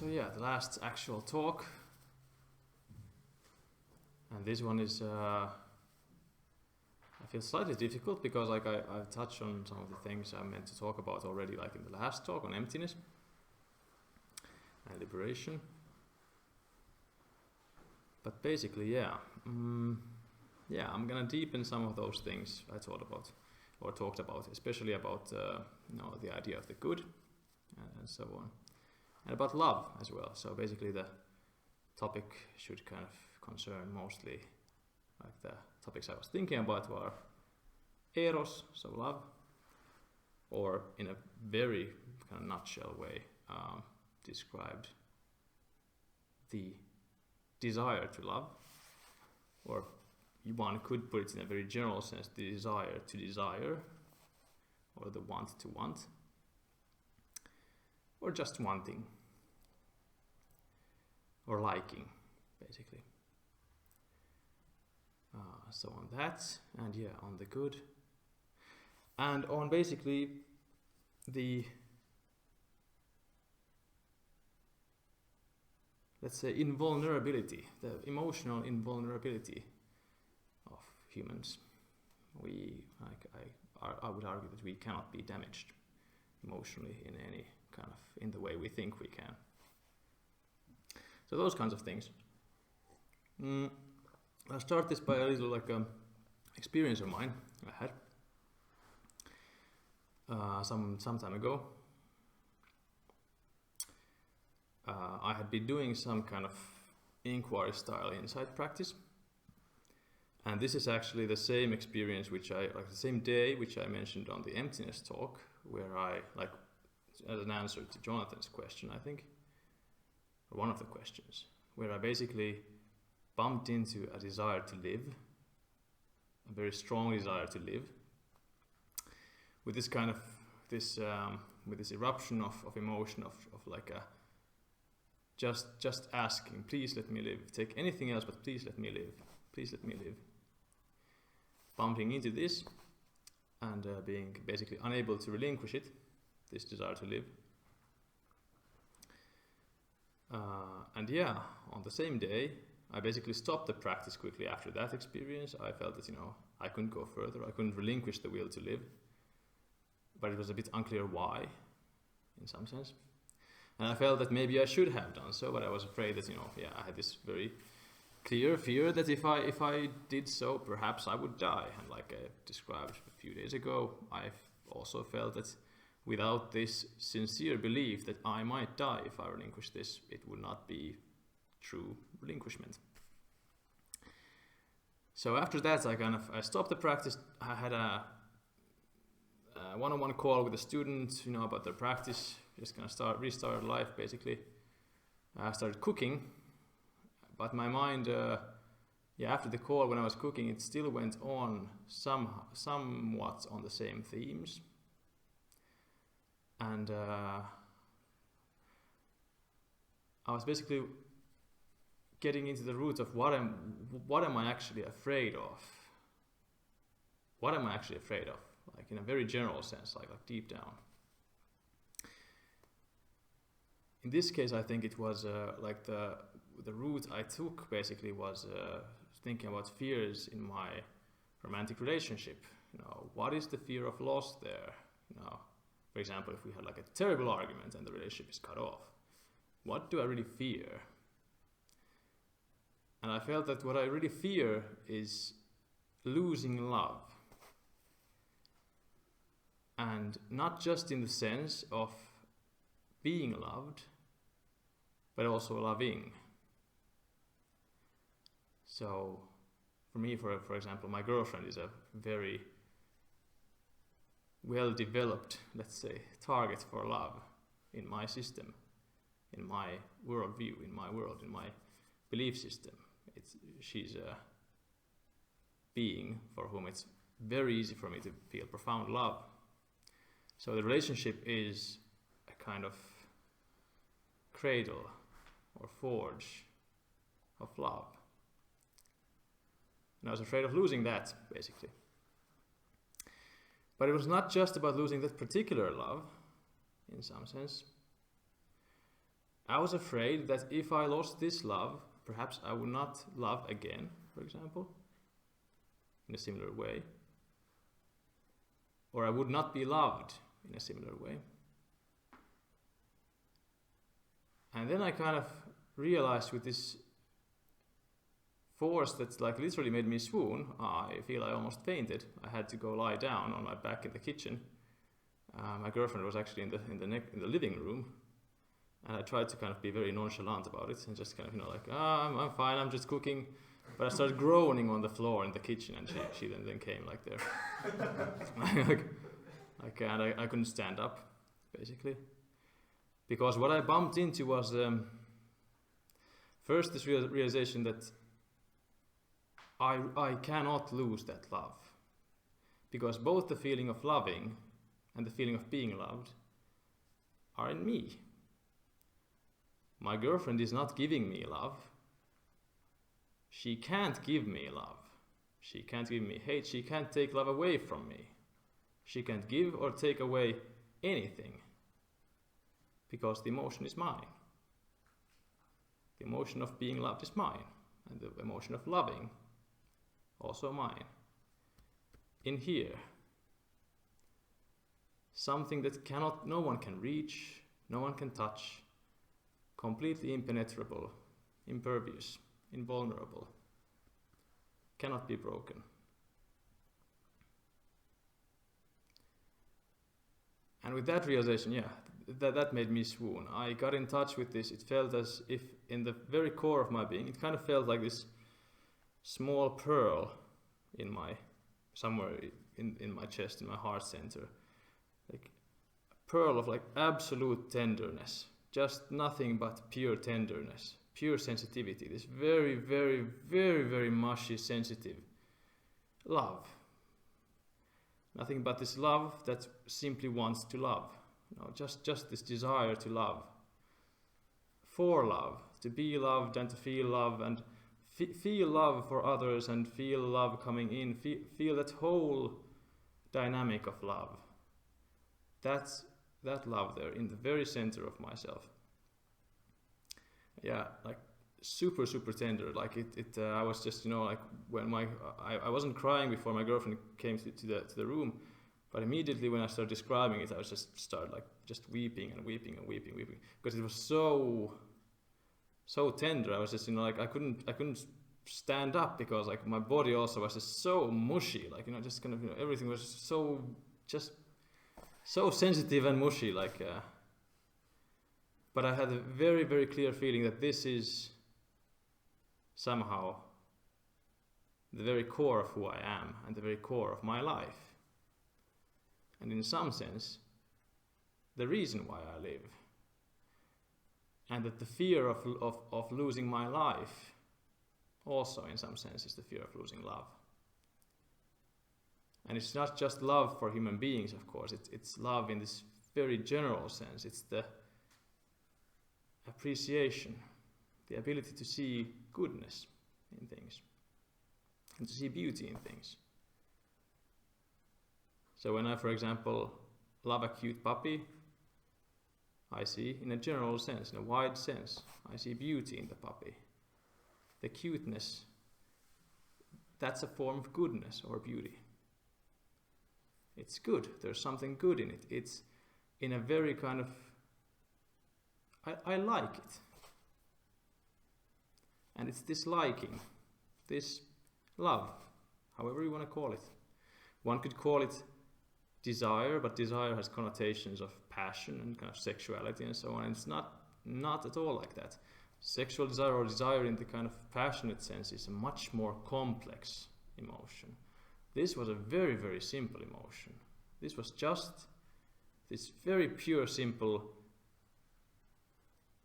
So yeah, the last actual talk, and this one is I feel slightly difficult because like I've touched on some of the things I meant to talk about already, like in the last talk on emptiness and liberation. But basically, I'm gonna deepen some of those things I thought about or talked about, especially about the idea of the good and so on, and about love as well. So basically, the topic should kind of concern mostly, like the topics I was thinking about were Eros, so love, or in a very kind of nutshell way, described the desire to love, or one could put it in a very general sense, the desire to desire, or the want to want, or just wanting, or liking, basically. So on that, and on the good, and on basically the, let's say, invulnerability, the emotional invulnerability of humans. I would argue that we cannot be damaged emotionally in any kind of, in the way we think we can. So those kinds of things. I'll start this by a little like experience of mine I had some time ago. I had been doing some kind of inquiry style insight practice, and this is actually the same experience which I, like the same day which I mentioned on the emptiness talk, where I, like, as an answer to Jonathan's question, I think, or one of the questions, where I basically bumped into a desire to live, a very strong desire to live, with this kind of with this eruption of emotion of like a just asking, please let me live, take anything else but please let me live, please let me live. Bumping into this and being basically unable to relinquish it, this desire to live. And on the same day, I basically stopped the practice quickly after that experience. I felt that, I couldn't go further. I couldn't relinquish the will to live. But it was a bit unclear why, in some sense. And I felt that maybe I should have done so, but I was afraid that, I had this very clear fear that if I did so, perhaps I would die. And like I described a few days ago, I also felt that without this sincere belief that I might die if I relinquish this, it would not be true relinquishment. So after that, I stopped the practice. I had a one-on-one call with a student, about their practice, just gonna restart life basically. I started cooking, but my mind, after the call when I was cooking, it still went on somewhat on the same themes. And I was basically getting into the roots of what am I actually afraid of? What am I actually afraid of? Like in a very general sense, like deep down. In this case, I think it was like the route I took basically was thinking about fears in my romantic relationship. What is the fear of loss there? For example, if we had like a terrible argument and the relationship is cut off, what do I really fear? And I felt that what I really fear is losing love. And not just in the sense of being loved, but also loving. So for me, for example, my girlfriend is a very well-developed, let's say, target for love in my system, in my worldview, in my world, in my belief system. She's a being for whom it's very easy for me to feel profound love. So the relationship is a kind of cradle or forge of love. And I was afraid of losing that, basically. But it was not just about losing that particular love, in some sense. I was afraid that if I lost this love, perhaps I would not love again, for example, in a similar way. Or I would not be loved in a similar way. And then I kind of realized with this force that like literally made me swoon, I feel I almost fainted. I had to go lie down on my back in the kitchen. My girlfriend was actually in the living room, and I tried to kind of be very nonchalant about it and just kind of like, I'm fine, I'm just cooking. But I started groaning on the floor in the kitchen, and she then came like there. I couldn't stand up, basically, because what I bumped into was first this realization that I cannot lose that love, because both the feeling of loving and the feeling of being loved are in me. My girlfriend is not giving me love. She can't give me love. She can't give me hate. She can't take love away from me. She can't give or take away anything, because the emotion is mine. The emotion of being loved is mine, and the emotion of loving also mine. In here, something that no one can reach, no one can touch, completely impenetrable, impervious, invulnerable, cannot be broken. And with that realization, that made me swoon. I got in touch with this. It felt as if in the very core of my being, it kind of felt like this small pearl somewhere in my chest, in my heart center. Like a pearl of like absolute tenderness. Just nothing but pure tenderness, pure sensitivity. This very, very, very, very mushy, sensitive love. Nothing but this love that simply wants to love. Just this desire to love. For love, to be loved and to feel love, and feel love for others and feel love coming in. Feel that whole dynamic of love. That's that love there in the very center of myself. Yeah, like super, super tender. Like I was just, like when I wasn't crying before my girlfriend came to the room, but immediately when I started describing it, I was just weeping and weeping and weeping, because it was so tender. I was just, I couldn't stand up, because like my body also was just so mushy, like, just kind of, everything was so sensitive and mushy, but I had a very, very clear feeling that this is somehow the very core of who I am and the very core of my life. And in some sense, the reason why I live. And that the fear of losing my life also in some sense is the fear of losing love. And it's not just love for human beings, of course, it's love in this very general sense. It's the appreciation, the ability to see goodness in things, and to see beauty in things. So when I, for example, love a cute puppy, I see, in a general sense, in a wide sense, I see beauty in the puppy. The cuteness, that's a form of goodness or beauty. It's good, there's something good in it. It's in a very kind of, I like it. And it's this liking, this love, however you want to call it. One could call it desire, but desire has connotations of passion and kind of sexuality and so on. And it's not at all like that. Sexual desire or desire in the kind of passionate sense is a much more complex emotion. This was a very, very simple emotion. This was just this very pure, simple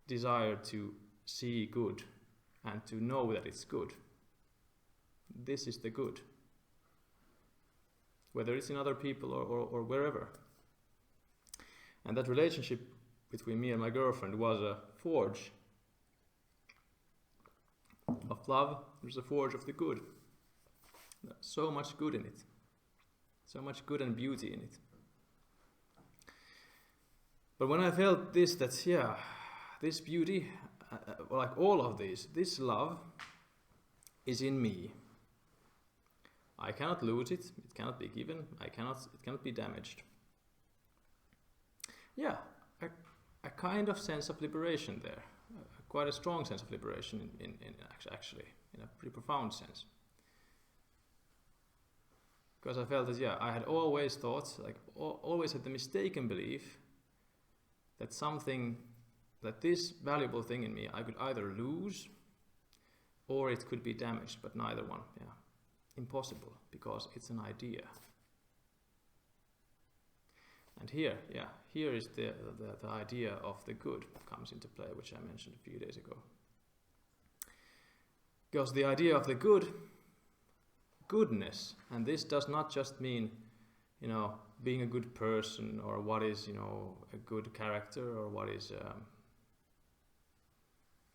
desire to see good and to know that it's good. This is the good. Whether it's in other people or wherever. And that relationship between me and my girlfriend was a forge of love. There's a forge of the good. So much good in it. So much good and beauty in it. But when I felt this, this beauty, like all of these, this love is in me. I cannot lose it. It cannot be given. It cannot be damaged. Yeah, a kind of sense of liberation there. Quite a strong sense of liberation actually, in a pretty profound sense. Because I felt that, I had always thought, always had the mistaken belief that this valuable thing in me I could either lose or it could be damaged, but neither one. Impossible, because it's an idea. And here is the idea of the good comes into play, which I mentioned a few days ago. Because the idea of the goodness, and this does not just mean, being a good person, or what is, a good character, or what is a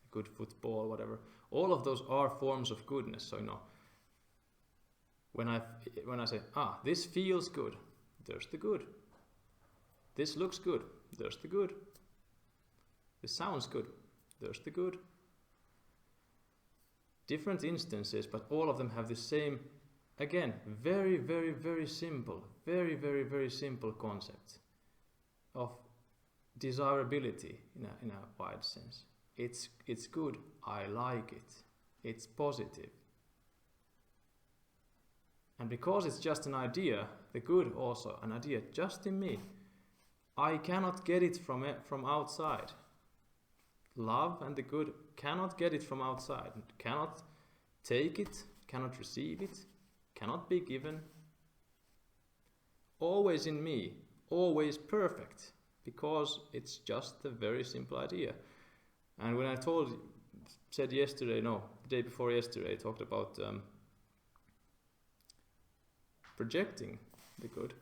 good football, whatever. All of those are forms of goodness. So, when I say, this feels good, there's the good. This looks good, there's the good. This sounds good, there's the good. Different instances, but all of them have the same, again, very, very, very simple, very, very, very simple concept of desirability in a wide sense. It's good, I like it, it's positive. And because it's just an idea, the good also, an idea just in me, I cannot get it from outside. Love and the good cannot get it from outside, cannot take it, cannot receive it, cannot be given. Always in me, always perfect, because it's just a very simple idea. And when I the day before yesterday, I talked about projecting the good.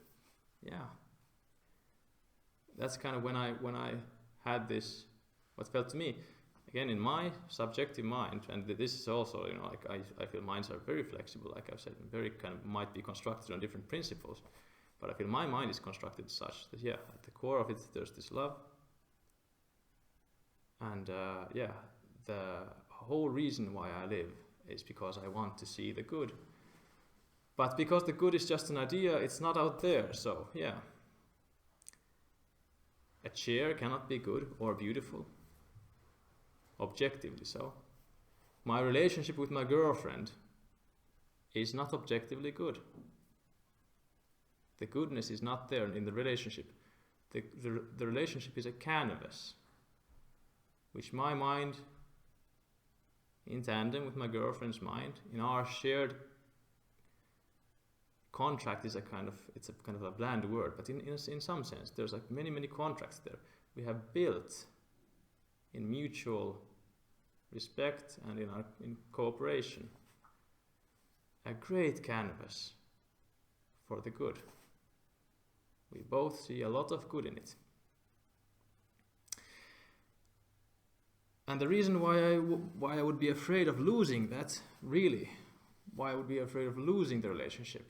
That's kind of when I had this, what felt to me, again in my subjective mind, and this is also, I feel minds are very flexible, like I've said, and very kind of might be constructed on different principles, but I feel my mind is constructed such that, at the core of it, there's this love, and the whole reason why I live is because I want to see the good. But because the good is just an idea, it's not out there, so a chair cannot be good or beautiful, objectively so. My relationship with my girlfriend is not objectively good. The goodness is not there in the relationship. The relationship is a canvas, which my mind, in tandem with my girlfriend's mind, in our shared contract is a kind of a bland word, but in some sense there's like many contracts there. We have built in mutual respect and in cooperation a great canvas for the good. We both see a lot of good in it. And the reason why I would be afraid of losing that, really, why I would be afraid of losing the relationship,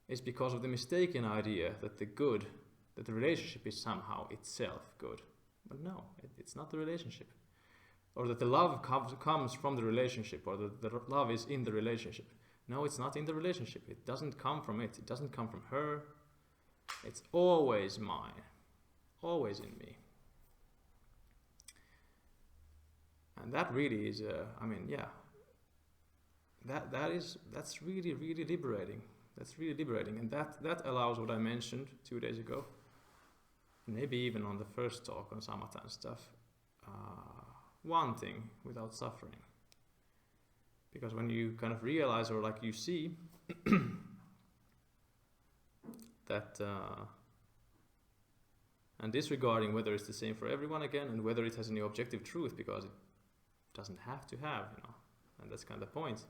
is because of the mistaken idea that the relationship is somehow itself good. But no, it's not the relationship. Or that the love comes from the relationship, or that the love is in the relationship. No, it's not in the relationship. It doesn't come from it. It doesn't come from her. It's always mine, always in me. And that really is, that's really, really liberating. That's really liberating, and that allows what I mentioned 2 days ago, maybe even on the first talk on samatha and stuff, wanting without suffering. Because when you kind of realize, or like you see, that, and disregarding whether it's the same for everyone again, and whether it has any objective truth, because it doesn't have to have, and that's kind of the point.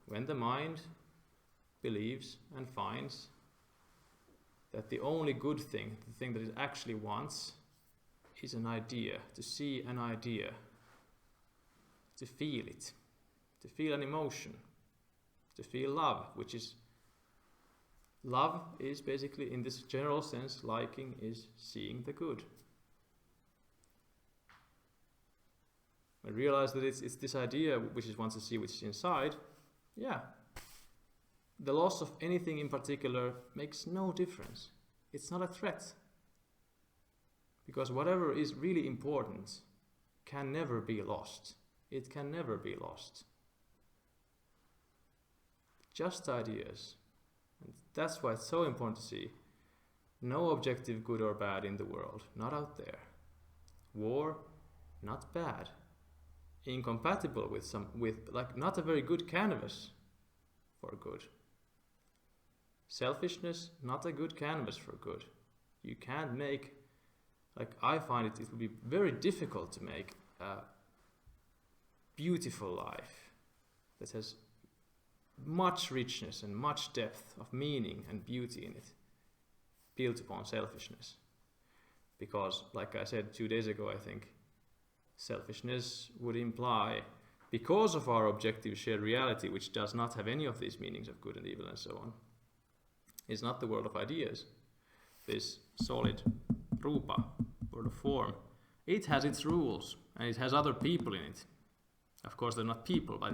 When the mind believes and finds that the only good thing, the thing that it actually wants, is an idea, to see an idea, to feel it, to feel an emotion, to feel love, which is, love is basically, in this general sense, liking is seeing the good. I realize that it's this idea which is wants to see which is inside. Yeah. The loss of anything in particular makes no difference. It's not a threat. Because whatever is really important can never be lost. It can never be lost. Just ideas. And that's why it's so important to see no objective good or bad in the world, not out there. War, not bad. Incompatible with like not a very good canvas for good. Selfishness, not a good canvas for good. You can't make, like I find it would be very difficult to make a beautiful life that has much richness and much depth of meaning and beauty in it, built upon selfishness. Because, like I said 2 days ago, I think, selfishness would imply, because of our objective shared reality, which does not have any of these meanings of good and evil and so on, is not the world of ideas. This solid rupa, world of form, it has its rules and it has other people in it. Of course, they're not people, but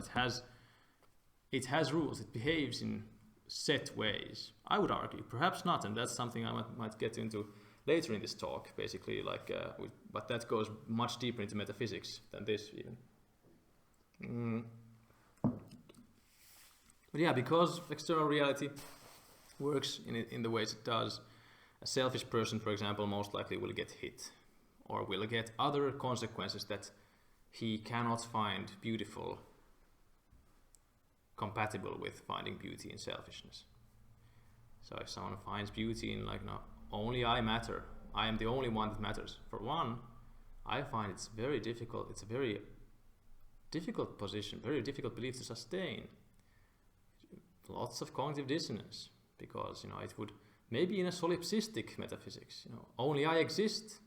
it has rules. It behaves in set ways. I would argue, perhaps not, and that's something I might get into later in this talk. Basically, but that goes much deeper into metaphysics than this even. But yeah, because external reality works in the ways it does, a selfish person, for example, most likely will get hit, or will get other consequences that he cannot find beautiful, compatible with finding beauty in selfishness. So if someone finds beauty in only I matter, I am the only one that matters, for one, I find it's very difficult, it's a very difficult position, very difficult belief to sustain. Lots of cognitive dissonance, because it would, maybe in a solipsistic metaphysics, only I exist,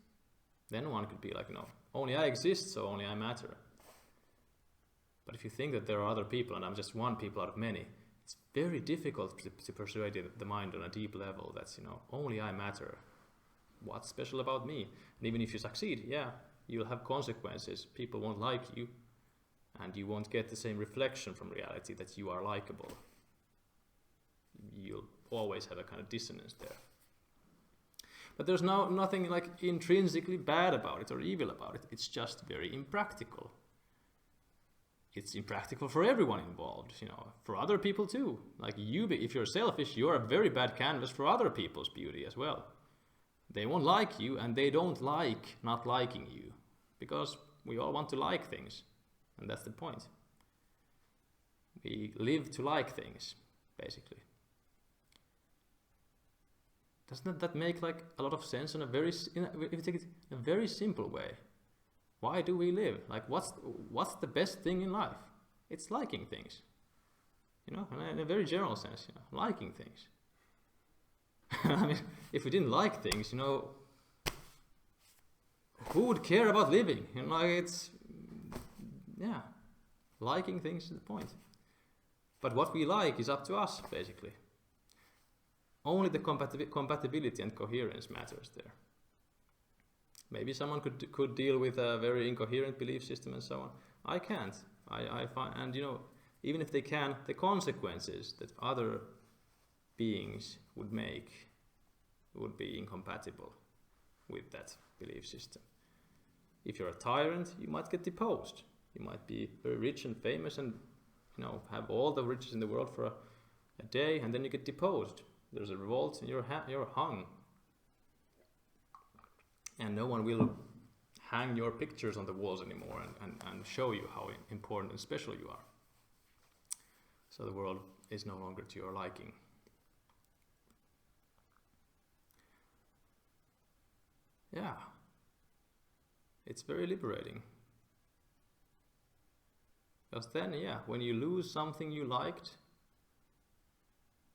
then one could be like, only I exist, so only I matter. But if you think that there are other people and I'm just one people out of many, it's very difficult to persuade the mind on a deep level that's, only I matter. What's special about me? And even if you succeed, yeah, you'll have consequences. People won't like you, and you won't get the same reflection from reality that you are likable. You'll always have a kind of dissonance there. But there's nothing intrinsically bad about it or evil about it. It's just very impractical. It's impractical for everyone involved, for other people too. If you're selfish, you're a very bad canvas for other people's beauty as well. They won't like you, and they don't like not liking you, because we all want to like things, and that's the point. We live to like things, basically. Doesn't that make a lot of sense if you take it in a very simple way? Why do we live? What's the best thing in life? It's liking things. In a very general sense, liking things. I mean, if we didn't like things, who would care about living? Liking things is the point. But what we like is up to us, basically. Only the compatibility and coherence matters there. Maybe someone could deal with a very incoherent belief system and so on. I can't. I find, and even if they can, the consequences that other beings would make would be incompatible with that belief system. If you're a tyrant, you might get deposed. You might be very rich and famous and have all the riches in the world for a day, and then you get deposed. There's a revolt and you're hung. And no one will hang your pictures on the walls anymore and show you how important and special you are. So the world is no longer to your liking. Yeah. It's very liberating. Because then, when you lose something you liked,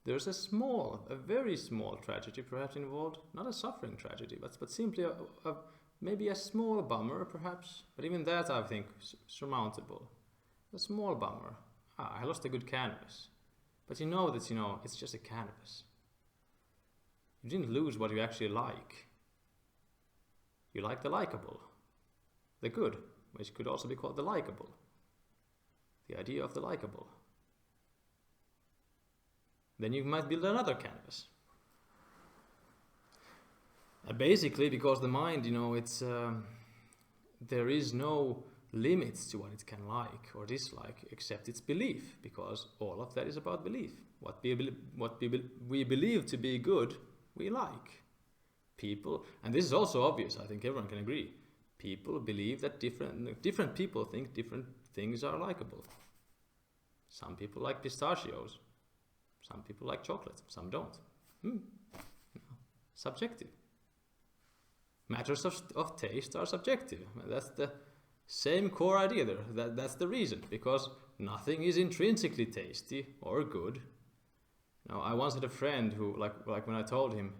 there's a very small tragedy perhaps involved, not a suffering tragedy, but simply maybe a small bummer perhaps, but even that I think surmountable. A small bummer. I lost a good canvas. But that it's just a canvas. You didn't lose what you actually like. You like the likable, the good, which could also be called the likable. The idea of the likable. Then you might build another canvas. Basically, because the mind, it's there is no limits to what it can like or dislike except its belief, because all of that is about belief. What we believe to be good, we like. People, and this is also obvious, I think everyone can agree, people believe that different people think different things are likable. Some people like pistachios, some people like chocolate, some don't. Subjective. Matters of taste are subjective. That's the same core idea there. That's the reason, because nothing is intrinsically tasty or good. Now, I once had a friend who, like when I told him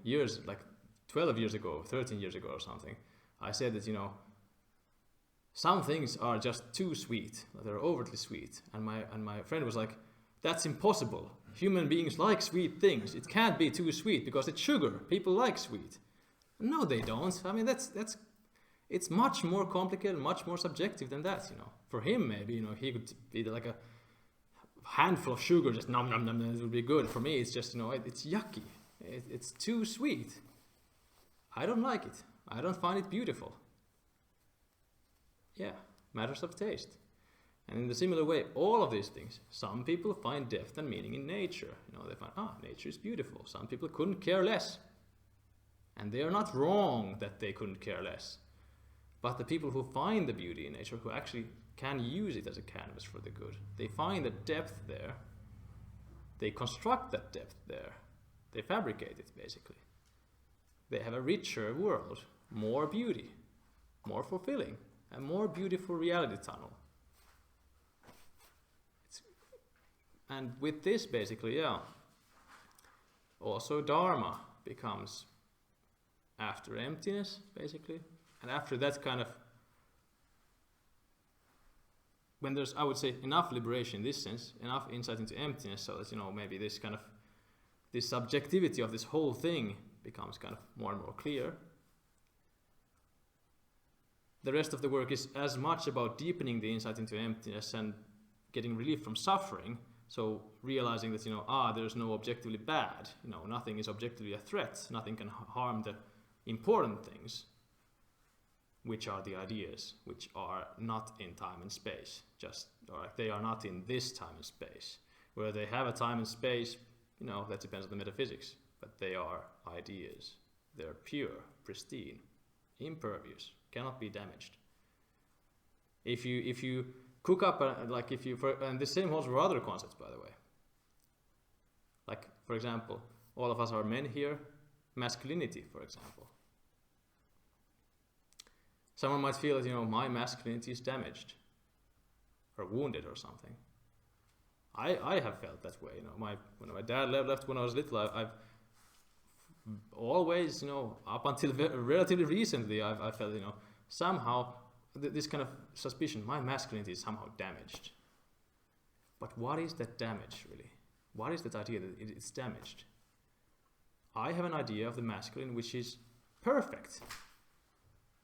12 years ago, 13 years ago or something, I said that, some things are just too sweet, they're overtly sweet. And my friend was like, that's impossible. Human beings like sweet things. It can't be too sweet because it's sugar. People like sweet. No, they don't. I mean, it's much more complicated, much more subjective than that, For him, maybe, he could eat like a handful of sugar, just nom nom nom, it would be good. For me, it's just, it's yucky. It's too sweet. I don't like it. I don't find it beautiful. Yeah, matters of taste. And in the similar way, all of these things, some people find depth and meaning in nature. They find, nature is beautiful. Some people couldn't care less. And they are not wrong that they couldn't care less. But the people who find the beauty in nature, who actually can use it as a canvas for the good, they find the depth there. They construct that depth there. They fabricate it, basically. They have a richer world, more beauty, more fulfilling, a more beautiful reality tunnel. And with this, basically, also Dharma becomes after emptiness, basically. And after that kind of, when there's, I would say, enough liberation in this sense, enough insight into emptiness, so that, maybe this kind of, this subjectivity of this whole thing becomes kind of more and more clear. The rest of the work is as much about deepening the insight into emptiness and getting relief from suffering. So realizing that, there's no objectively bad, nothing is objectively a threat, nothing can harm the important things, which are the ideas, which are not in time and space, they are not in this time and space. Where they have a time and space, that depends on the metaphysics, but they are ideas. They're pure, pristine, impervious, cannot be damaged. If you cook up, and the same holds for other concepts, by the way. Like, for example, all of us are men here, masculinity, for example. Someone might feel that, my masculinity is damaged or wounded or something. I have felt that way, when my dad left when I was little, I've always, up until relatively recently, I felt, somehow this kind of suspicion, my masculinity is somehow damaged. But what is that damage, really? What is that idea that it's damaged? I have an idea of the masculine which is perfect.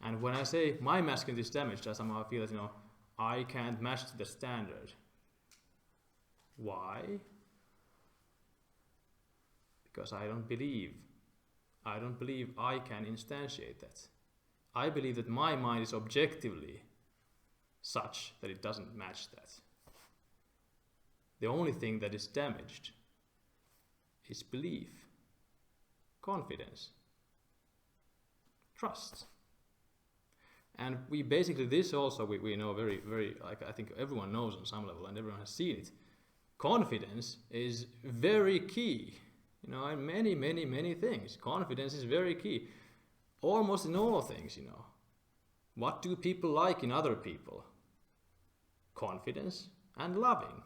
And when I say my masculinity is damaged, I somehow feel that, I can't match the standard. Why? Because I don't believe I can instantiate that. I believe that my mind is objectively such that it doesn't match that. The only thing that is damaged is belief, confidence, trust. And we basically, this also we know very, very, I think everyone knows on some level and everyone has seen it. Confidence is very key, in many, many, many things. Confidence is very key. Almost in all things, What do people like in other people? Confidence and loving.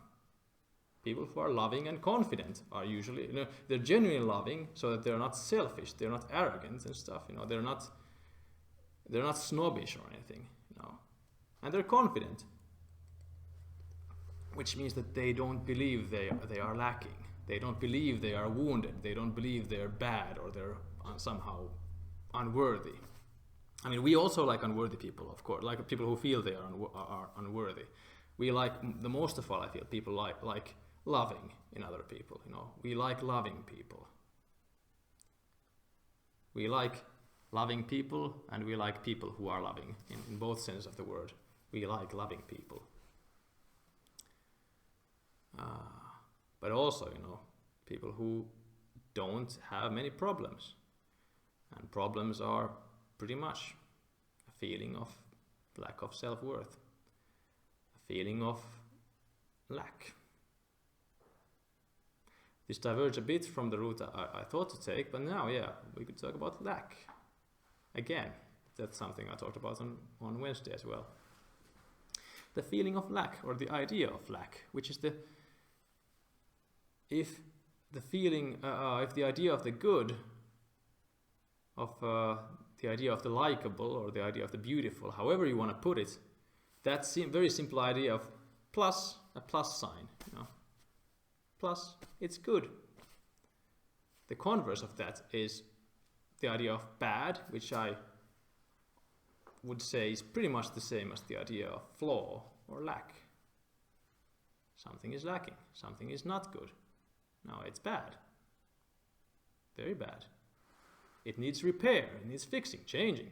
People who are loving and confident are usually, they're genuinely loving so that they're not selfish, they're not arrogant and stuff, they're not snobbish or anything, And they're confident. Which means that they don't believe they are lacking. They don't believe they are wounded. They don't believe they're bad or they're somehow unworthy. I mean, we also like unworthy people, of course, like people who feel they are unworthy. We like, the most of all, I feel, people like loving in other people, you know. We like loving people. We like loving people, and we like people who are loving, in both senses of the word. We like loving people. But also, you know, people who don't have many problems. And problems are pretty much a feeling of lack of self-worth, a feeling of lack. This diverges a bit from the route I thought to take, but now, yeah, we could talk about lack. Again, that's something I talked about on Wednesday as well. The feeling of lack, or the idea of lack, which is if the idea of the good, of the idea of the likable, or the idea of the beautiful, however you want to put it, that very simple idea of a plus sign, you know. Plus, it's good. The converse of that is the idea of bad, which I would say is pretty much the same as the idea of flaw or lack. Something is lacking, something is not good. No, it's bad. Very bad. It needs repair, it needs fixing, changing.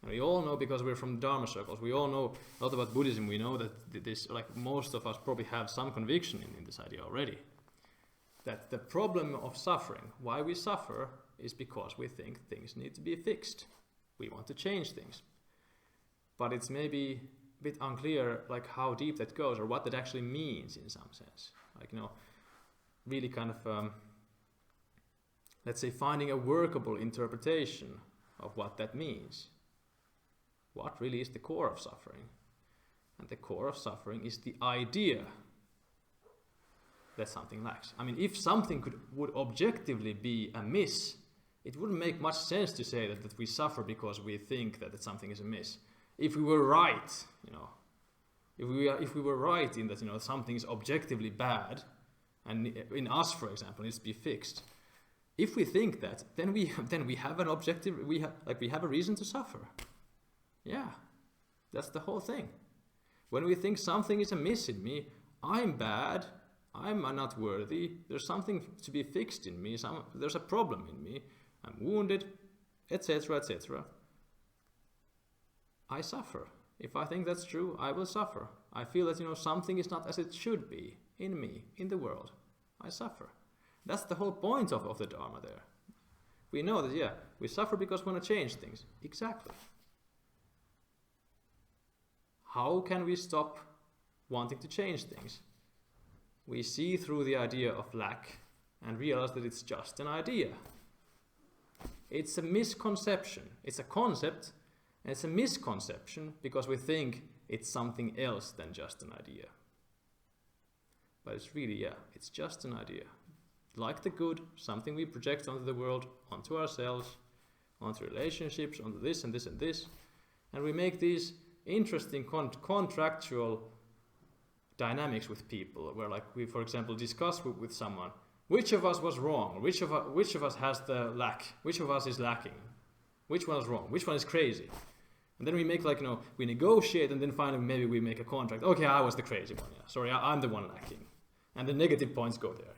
And we all know, because we're from Dharma circles, we all know a lot about Buddhism. We know that this, like most of us probably have some conviction in this idea already. That the problem of suffering, why we suffer, is because we think things need to be fixed. We want to change things. But it's maybe a bit unclear like how deep that goes, or what that actually means in some sense. Like, you know, really kind of, let's say, finding a workable interpretation of what that means. What really is the core of suffering? And the core of suffering is the idea that something lacks. I mean, if something would objectively be amiss, it wouldn't make much sense to say that we suffer because we think that something is amiss. If we were right, you know, if we were right in that, you know, something is objectively bad, and in us, for example, needs to be fixed. If we think that, then we have an objective. We have a reason to suffer. Yeah, that's the whole thing. When we think something is amiss in me, I'm bad, I'm not worthy, there's something to be fixed in me, there's a problem in me, I'm wounded, etc., etc. I suffer. If I think that's true, I will suffer. I feel that, you know, something is not as it should be in me, in the world. I suffer. That's the whole point of the Dharma there. We know that, yeah, we suffer because we want to change things. Exactly. How can we stop wanting to change things? We see through the idea of lack and realize that it's just an idea. It's a misconception. It's a concept, and it's a misconception because we think it's something else than just an idea. But it's really, yeah, it's just an idea. Like the good, something we project onto the world, onto ourselves, onto relationships, onto this and this and this. And we make these interesting contractual dynamics with people, where, like, we, for example, discuss with someone, which of us was wrong, which of us has the lack, which of us is lacking, which one is wrong, which one is crazy. And then we make, like, you know, we negotiate, and then finally maybe we make a contract. Okay, I was the crazy one, yeah. Sorry, I'm the one lacking. And the negative points go there.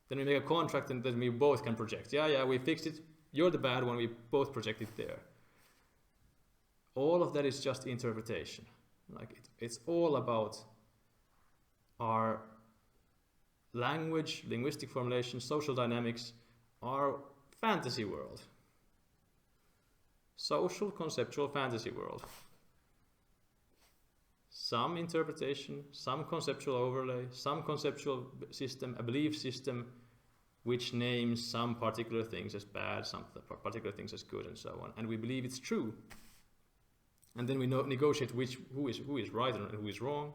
Then we make a contract, and then we both can project. Yeah, we fixed it. You're the bad one. We both project it there. All of that is just interpretation. Like, it's all about our language, linguistic formulation, social dynamics, our fantasy world. Social, conceptual fantasy world. Some interpretation, some conceptual overlay, some conceptual system, a belief system, which names some particular things as bad, some particular things as good, and so on. And we believe it's true. And then we negotiate who is right and who is wrong.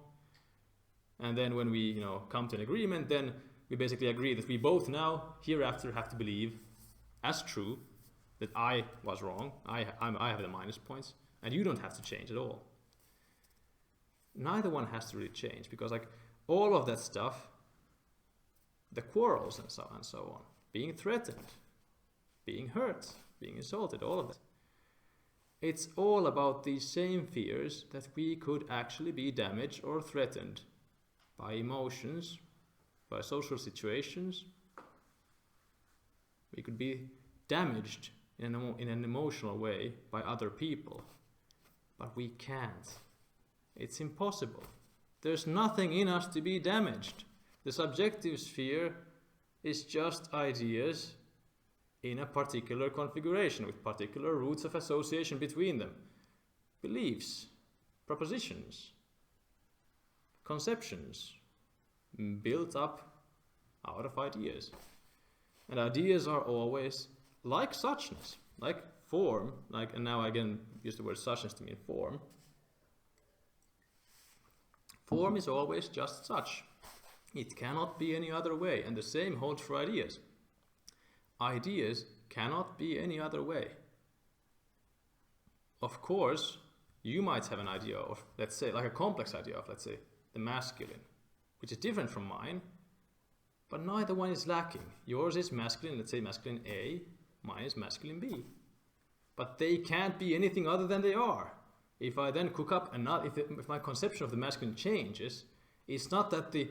And then when we, you know, come to an agreement, then we basically agree that we both now, hereafter, have to believe as true that I was wrong, I have the minus points, and you don't have to change at all. Neither one has to really change, because, like, all of that stuff, the quarrels and so on, being threatened, being hurt, being insulted, all of that, it's all about these same fears that we could actually be damaged or threatened by emotions, by social situations. We could be damaged in an emotional way by other people, but we can't. It's impossible. There's nothing in us to be damaged. The subjective sphere is just ideas in a particular configuration with particular roots of association between them. Beliefs, propositions, conceptions built up out of ideas. And ideas are always like suchness, like form, and now I again use the word suchness to mean form. Form is always just such. It cannot be any other way, and the same holds for ideas. Ideas cannot be any other way. Of course, you might have an idea of, let's say, like a complex idea of, let's say, the masculine, which is different from mine, but neither one is lacking. Yours is masculine, let's say masculine A, mine is masculine B. But they can't be anything other than they are. If I then cook up another, if my conception of the masculine changes, it's not that the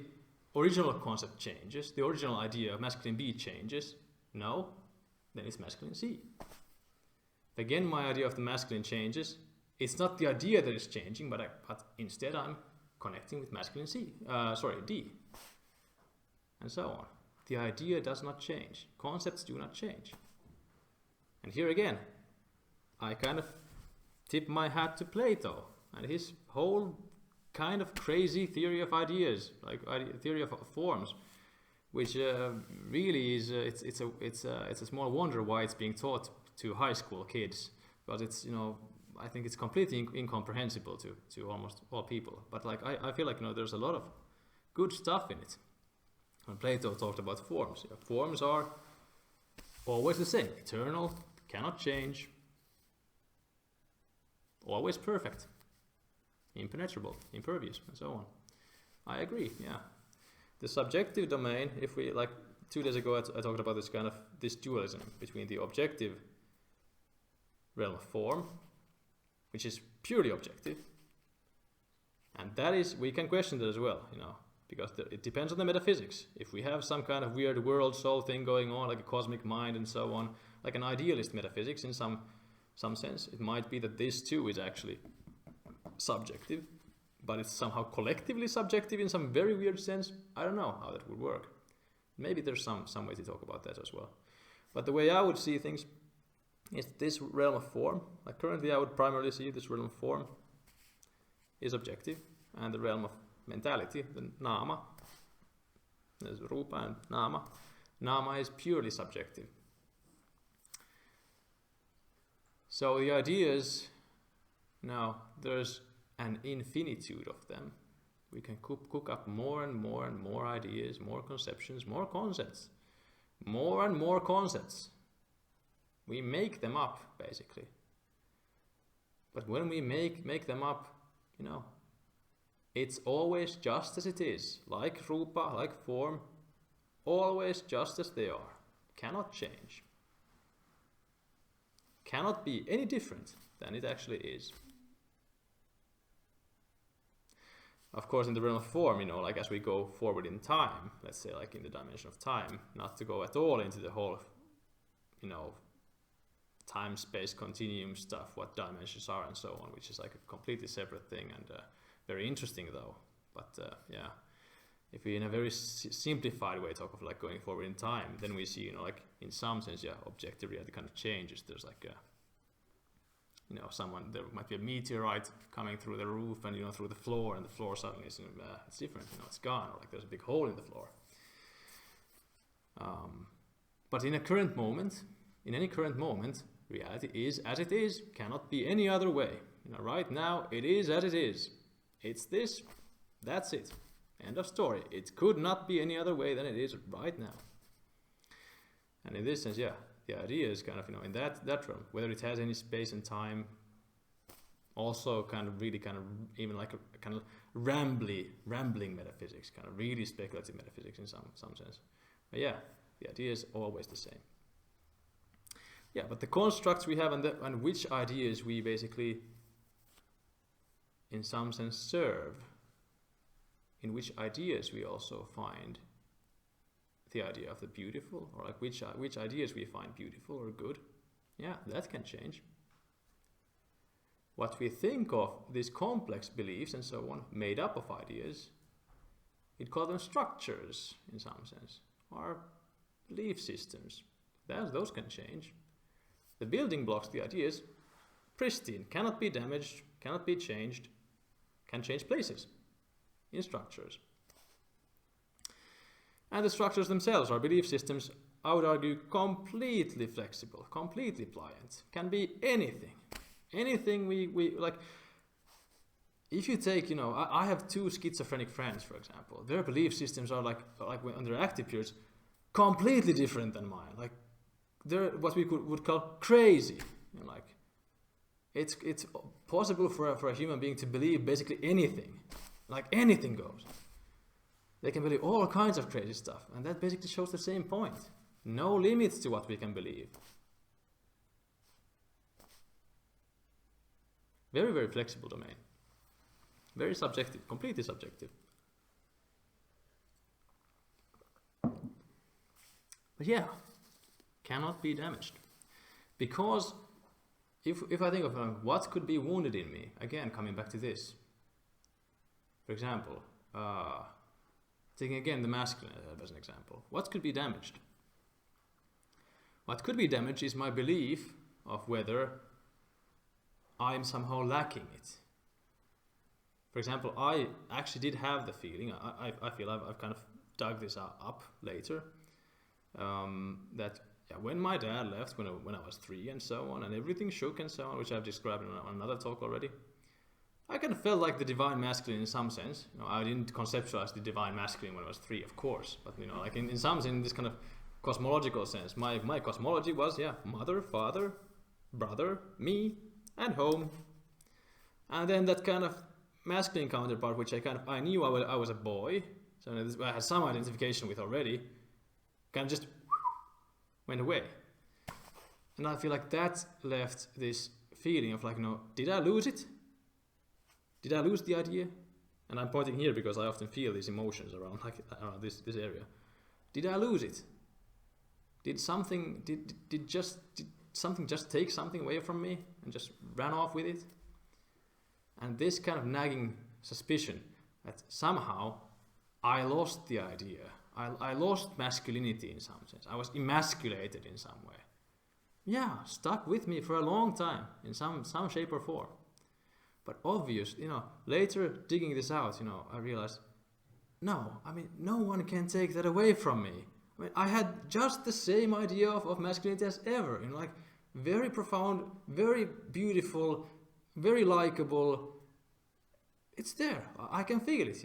original concept changes, the original idea of masculine B changes. No, then it's masculine C. If again my idea of the masculine changes, it's not the idea that is changing, but instead I'm connecting with masculine D. And so on. The idea does not change. Concepts do not change. And here again, I kind of tip my hat to Plato and his whole kind of crazy theory of ideas, like theory of forms, which really is it's a small wonder why it's being taught to high school kids, because it's I think it's completely incomprehensible to almost all people. But like I feel like there's a lot of good stuff in it. When Plato talked about forms, forms are always the same, eternal, cannot change, always perfect, impenetrable, impervious, and so on. I agree, yeah. The subjective domain, if we, like 2 days ago I talked about this dualism between the objective realm of form, which is purely objective, and that is, we can question that as well, because it depends on the metaphysics. If we have some kind of weird world soul thing going on, like a cosmic mind and so on, like an idealist metaphysics in some sense, it might be that this too is actually subjective, but it's somehow collectively subjective in some very weird sense. I don't know how that would work. Maybe there's some way to talk about that as well. But the way I would see things is this realm of form. Like currently I would primarily see this realm of form is objective, and the realm of mentality, the nama, there's rupa and nama. Nama is purely subjective. So the ideas, now there's an infinitude of them. We can cook up more and more and more ideas, more conceptions, more concepts, more and more concepts. We make them up, basically. But when we make them up, it's always just as it is, like rupa, like form, always just as they are, cannot change, cannot be any different than it actually is. Of course, in the realm of form, like as we go forward in time, let's say like in the dimension of time, not to go at all into the whole, time-space continuum stuff, what dimensions are and so on, which is like a completely separate thing and very interesting though. But yeah, if we in a very simplified way talk of like going forward in time, then we see, like in some sense, objective reality kind of changes. There's like a, there might be a meteorite coming through the roof and through the floor, and the floor suddenly is it's different, it's gone, or like there's a big hole in the floor. But in any current moment, reality is as it is, cannot be any other way. Right now it is as it is. It's this, that's it. End of story. It could not be any other way than it is right now. And in this sense, the idea is kind of, in that realm, whether it has any space and time, also kind of really kind of even like a kind of rambling metaphysics, kind of really speculative metaphysics in some sense. But yeah, the idea is always the same. Yeah, but the constructs we have and which ideas we basically, in some sense, serve, in which ideas we also find the idea of the beautiful, or like which ideas we find beautiful or good. Yeah, that can change. What we think of, these complex beliefs and so on, made up of ideas, we'd call them structures in some sense, or belief systems. Those can change. The building blocks, the ideas, pristine, cannot be damaged, cannot be changed, can change places in structures. And the structures themselves, our belief systems, I would argue, completely flexible, completely pliant, can be anything. Anything we like. If you take, I have two schizophrenic friends, for example. Their belief systems are like when they're active periods, completely different than mine. Like they're what we would call crazy. Like it's possible for a human being to believe basically anything, like anything goes. They can believe all kinds of crazy stuff, and that basically shows the same point. No limits to what we can believe. Very, very flexible domain. Very subjective, completely subjective. But yeah, cannot be damaged. Because if I think of what could be wounded in me, again, coming back to this. For example, taking again the masculine as an example. What could be damaged? What could be damaged is my belief of whether I'm somehow lacking it. For example, I actually did have the feeling, I feel I've kind of dug this up later, that when my dad left when I was 3 and so on, and everything shook and so on, which I've described in another talk already, I kind of felt like the divine masculine in some sense. I didn't conceptualize the divine masculine when I was 3, of course, but like in some sense, in this kind of cosmological sense, my cosmology was, mother, father, brother, me, and home. And then that kind of masculine counterpart, which I knew I was a boy, so I had some identification with already, kind of just went away. And I feel like that left this feeling of like, did I lose it? Did I lose the idea? And I'm pointing here because I often feel these emotions around this area. Did I lose it? Did something just take something away from me and just ran off with it? And this kind of nagging suspicion that somehow I lost the idea. I lost masculinity in some sense. I was emasculated in some way. Yeah, stuck with me for a long time in some shape or form. But obvious, later digging this out, I realized, no one can take that away from me. I had just the same idea of masculinity as ever, like very profound, very beautiful, very likable. It's there. I can feel it,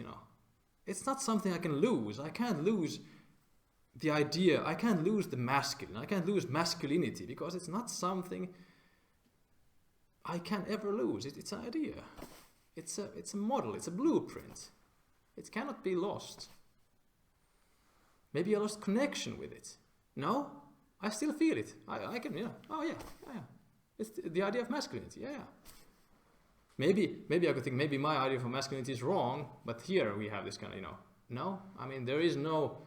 It's not something I can lose. I can't lose the idea. I can't lose the masculine. I can't lose masculinity because it's not something I can ever lose. It's an idea. It's a model. It's a blueprint. It cannot be lost. Maybe I lost connection with it. No, I still feel it. I can, Oh yeah. It's the idea of masculinity. Yeah. Maybe I could think maybe my idea of masculinity is wrong, but here we have this kind of, no. There is no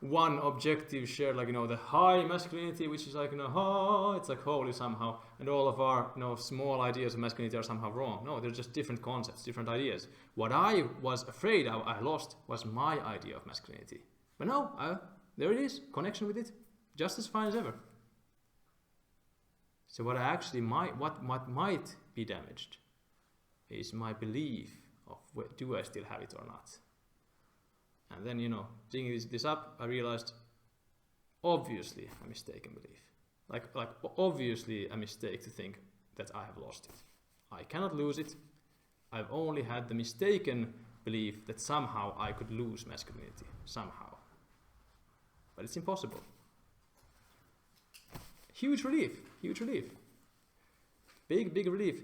one objective shared, like, the high masculinity, which is like, it's like holy somehow, and all of our, small ideas of masculinity are somehow wrong. No, they're just different concepts, different ideas. What I was afraid I lost was my idea of masculinity. But no, there it is, connection with it, just as fine as ever. So what might be damaged is my belief of do I still have it or not. And then, digging this up, I realized, obviously a mistaken belief. Like obviously a mistake to think that I have lost it. I cannot lose it. I've only had the mistaken belief that somehow I could lose masculinity, somehow. But it's impossible. Huge relief. Big relief.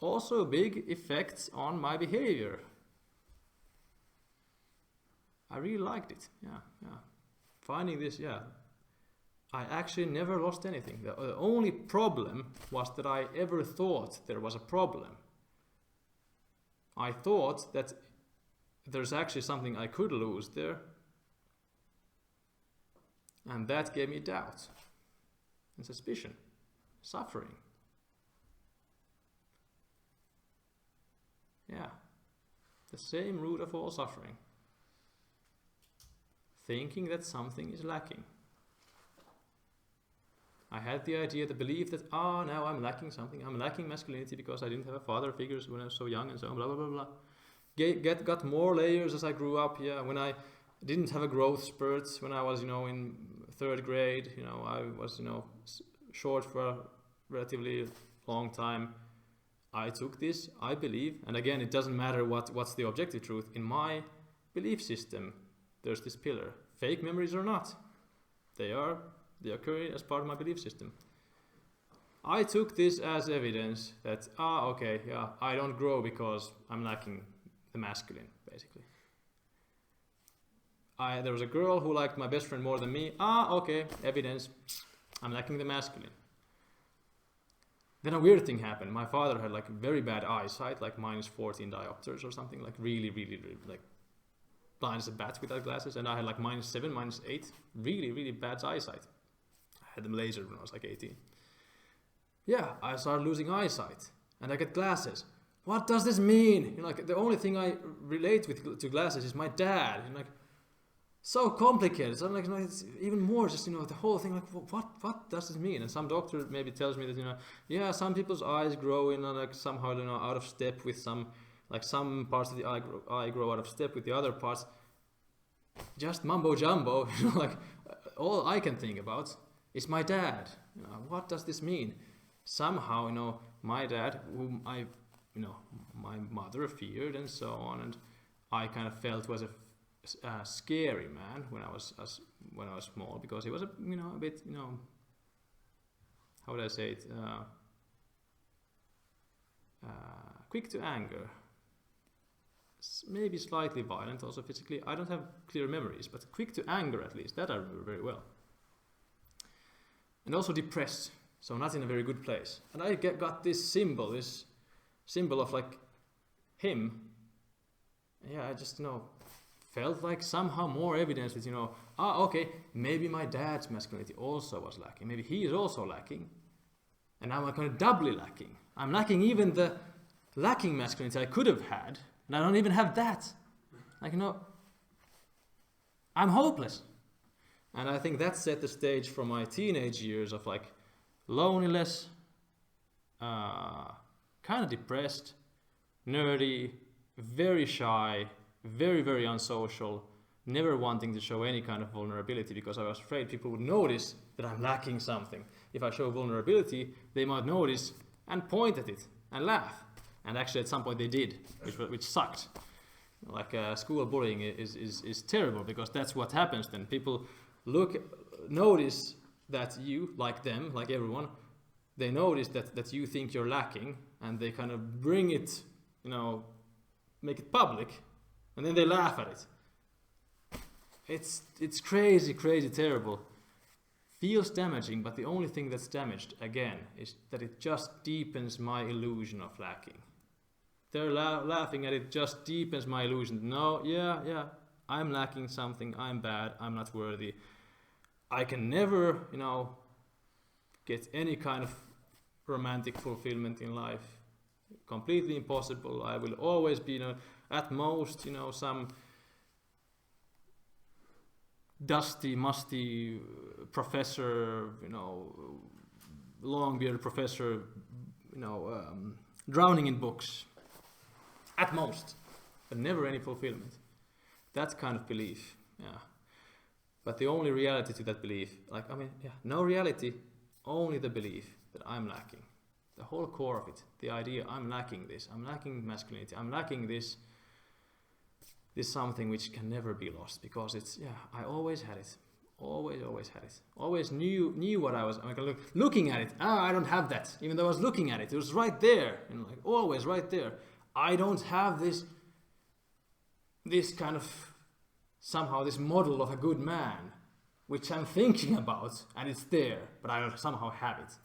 Also big effects on my behavior. I really liked it. Yeah. Finding this, I actually never lost anything. The only problem was that I ever thought there was a problem. I thought that there's actually something I could lose there. And that gave me doubt and suspicion, suffering. Yeah, the same root of all suffering. Thinking that something is lacking. I had the idea, the belief that, now I'm lacking something. I'm lacking masculinity because I didn't have a father figure when I was so young and so on, blah, blah, blah, blah. Got more layers as I grew up, yeah. When I didn't have a growth spurt, when I was, in 3rd grade, I was, short for a relatively long time. I took this, I believe, and again, it doesn't matter what's the objective truth. In my belief system, there's this pillar. Fake memories or not, they occur as part of my belief system. I took this as evidence that, I don't grow because I'm lacking the masculine, basically. There was a girl who liked my best friend more than me. Evidence, I'm lacking the masculine. Then a weird thing happened. My father had like very bad eyesight, like -14 diopters or something, like really, really, really, like blind as a bat without glasses, and I had like -7, -8, really, really bad eyesight. I had them lasered when I was like 18. Yeah, I started losing eyesight, and I got glasses. What does this mean? Like the only thing I relate to glasses is my dad. Like so complicated. So I'm like, it's even more just the whole thing. Like, what does this mean? And some doctor maybe tells me that some people's eyes grow like somehow out of step with some parts of the eye grow out of step with the other parts. Just mumbo jumbo. Like all I can think about is my dad. What does this mean? Somehow my dad, whom I my mother feared and so on, and I kind of felt was a scary man when I was small, because he was a bit how would I say it, quick to anger, maybe slightly violent also physically. I don't have clear memories, but quick to anger at least, that I remember very well. And also depressed, so not in a very good place. And I got this symbol of like him. Yeah, I just felt like somehow more evidence that maybe my dad's masculinity also was lacking. Maybe he is also lacking, and now I'm kind of doubly lacking. I'm lacking even the lacking masculinity I could have had, and I don't even have that. Like I'm hopeless. And I think that set the stage for my teenage years of like loneliness, kind of depressed, nerdy, very shy, very, very unsocial, never wanting to show any kind of vulnerability because I was afraid people would notice that I'm lacking something. If I show vulnerability, they might notice and point at it and laugh. And actually at some point they did, which sucked. Like school bullying is terrible, because that's what happens then. People notice that you, like them, like everyone, they notice that you think you're lacking, and they kind of bring it, make it public, and then they laugh at it. It's crazy, crazy terrible. Feels damaging, but the only thing that's damaged, again, is that it just deepens my illusion of lacking. They're laughing at it, just deepens my illusion. No, yeah, I'm lacking something, I'm bad, I'm not worthy. I can never, get any kind of romantic fulfillment in life. Completely impossible. I will always be, at most, some dusty, musty professor, long-bearded professor, drowning in books. At most, but never any fulfillment. That kind of belief, yeah. But the only reality to that belief, no reality, only the belief that I'm lacking. The whole core of it, the idea I'm lacking this, I'm lacking masculinity, I'm lacking this something which can never be lost, because I always had it. Always had it. Always knew what I was looking at it. I don't have that. Even though I was looking at it, it was right there, always right there. I don't have this kind of, somehow this model of a good man. which I'm thinking about, and it's there, but I don't somehow have it.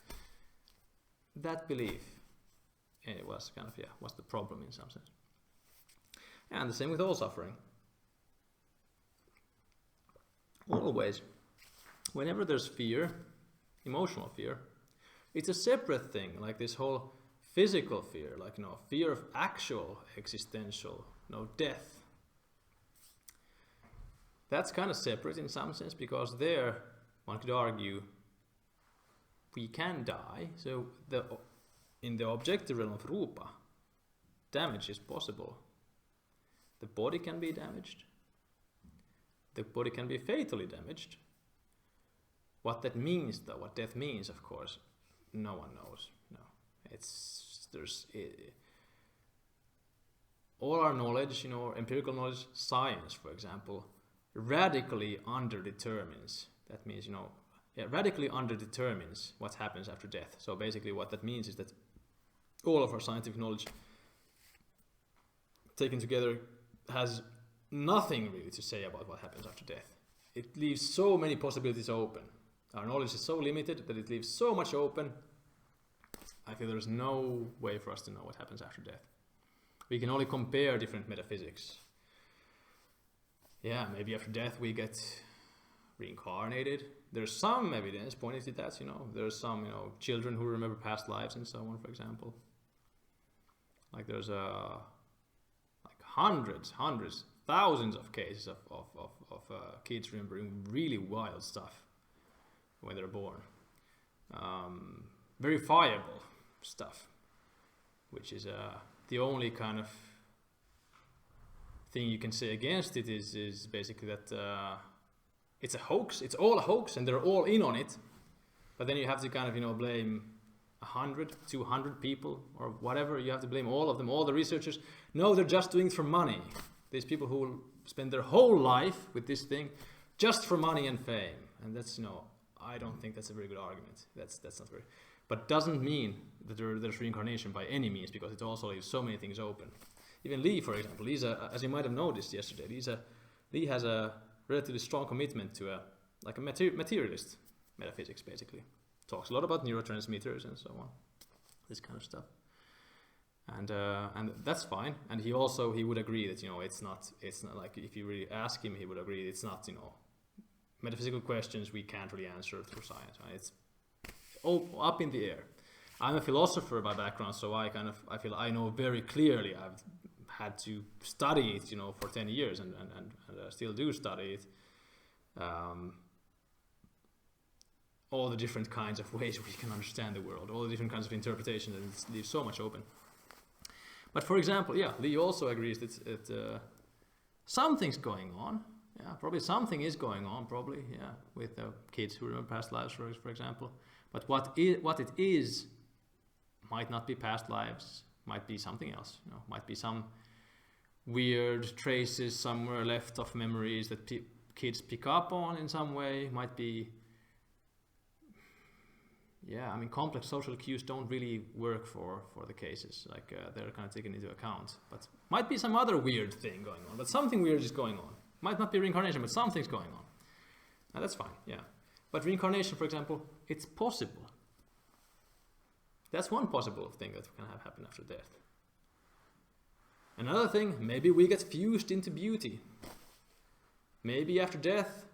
That belief, it was kind of, was the problem in some sense. And the same with all suffering. Always, whenever there's fear, emotional fear, it's a separate thing, like this whole physical fear, like, fear of actual existential, death. That's kind of separate in some sense, because there, one could argue, we can die, so in the objective realm of rupa, damage is possible. The body can be damaged. The body can be fatally damaged. What that means, though, what death means, of course, no one knows. No, all our knowledge, empirical knowledge, science, for example, radically underdetermines. That means, radically underdetermines what happens after death. So basically, what that means is that all of our scientific knowledge, taken together, has nothing really to say about what happens after death. It leaves so many possibilities open. Our knowledge is so limited that it leaves so much open. I feel there's no way for us to know what happens after death. We can only compare different metaphysics. Yeah, maybe after death we get reincarnated. There's some evidence pointing to that, There's some, children who remember past lives and so on, for example. Like there's hundreds, thousands of cases of kids remembering really wild stuff when they're born. Verifiable stuff, which is the only kind of thing you can say against it is basically that it's a hoax. It's all a hoax, and they're all in on it. But then you have to kind of blame 100, 200 people or whatever. You have to blame all of them, all the researchers. No, they're just doing it for money. These people who will spend their whole life with this thing just for money and fame, and that's I don't think that's a very good argument. That's not very. But doesn't mean that there's reincarnation by any means, because it also leaves so many things open. Even Lee, for example, as you might have noticed yesterday, Lee has a relatively strong commitment to a materialist metaphysics, basically. Talks a lot about neurotransmitters and so on, this kind of stuff. And that's fine. And he would agree that it's not like, if you really ask him, he would agree it's not metaphysical questions we can't really answer through science. Right? It's all up in the air. I'm a philosopher by background, so I feel I know very clearly. I've had to study it, for 10 years, and I still do study it. All the different kinds of ways we can understand the world, all the different kinds of interpretations, and it leaves so much open. But for example, Lee also agrees that something's going on. Yeah, probably something is going on, with kids who remember past lives, for example. But what it is might not be past lives, might be something else. Might be some weird traces somewhere left of memories that kids pick up on in some way. Might be, complex social cues don't really work for the cases. Like they're kind of taken into account. But might be some other weird thing going on. But something weird is going on. Might not be reincarnation, but something's going on. Now that's fine, But reincarnation, for example, it's possible. That's one possible thing that can happen after death. Another thing, maybe we get fused into beauty. Maybe after death,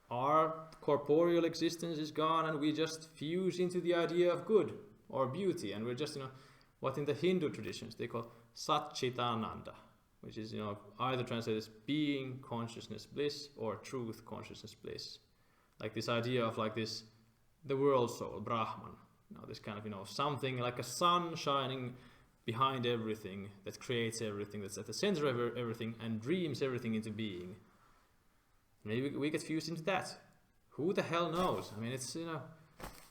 our corporeal existence is gone and we just fuse into the idea of good or beauty. And we're just, what in the Hindu traditions they call Satchitananda, which is, either translated as being consciousness bliss or truth consciousness bliss. Like this idea of the world soul, Brahman. This kind of, something like a sun shining behind everything that creates everything, that's at the center of everything and dreams everything into being. Maybe we get fused into that. Who the hell knows? I mean, it's,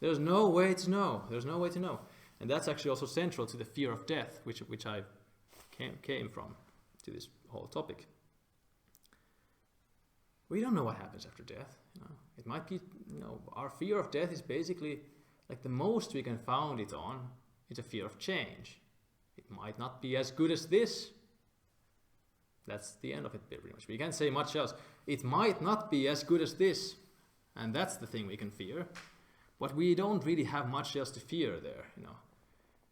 there's no way to know. There's no way to know. And that's actually also central to the fear of death, which I came from to this whole topic. We don't know what happens after death. It might be, our fear of death is basically like the most we can found it on is a fear of change. It might not be as good as this. That's the end of it, pretty much. We can't say much else. It might not be as good as this. And that's the thing we can fear. But we don't really have much else to fear there, you know.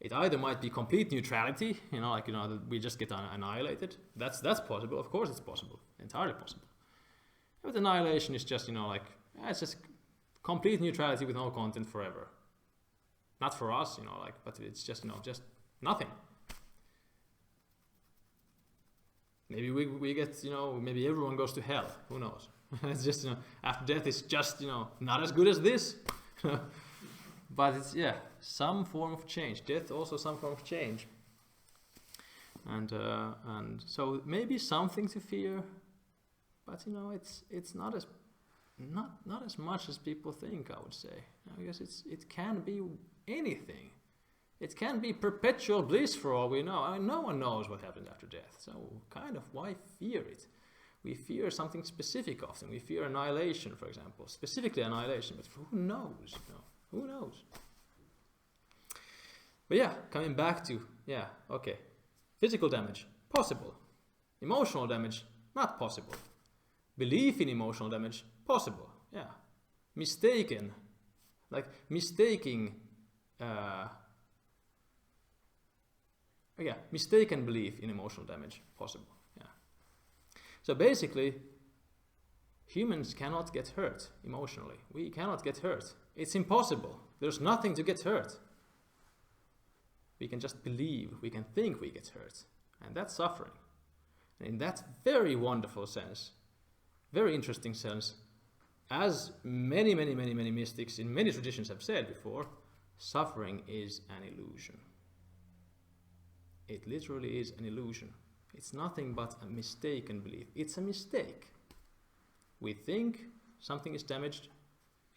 It either might be complete neutrality, you know, like, you know, that we just get annihilated. That's possible. Of course it's possible. Entirely possible. But annihilation is just, you know, like, it's just complete neutrality with no content forever. Not for us, you know, like, but it's just, you know, just nothing. Maybe we get, you know, maybe everyone goes to hell. Who knows? It's just, you know, after death it's just, you know, not as good as this. But it's, yeah, some form of change. Death also some form of change. And so maybe something to fear, but you know, it's not as much as people think, I would say. I guess it can be anything. It can be perpetual bliss for all we know. I mean, no one knows what happens after death. So kind of why fear it? We fear something specific often. We fear annihilation, for example. Specifically annihilation, but who knows? You know? Who knows? But yeah, coming back to, yeah, okay. Physical damage, possible. Emotional damage, not possible. Belief in emotional damage, possible. Yeah. Mistaking mistaken belief in emotional damage, possible. Yeah. So basically, humans cannot get hurt emotionally. We cannot get hurt. It's impossible. There's nothing to get hurt. We can just believe, we can think we get hurt. And that's suffering. And in that very wonderful sense, very interesting sense, as many mystics in many traditions have said before, suffering is an illusion. It literally is an illusion. It's nothing but a mistaken belief. It's a mistake. We think something is damaged.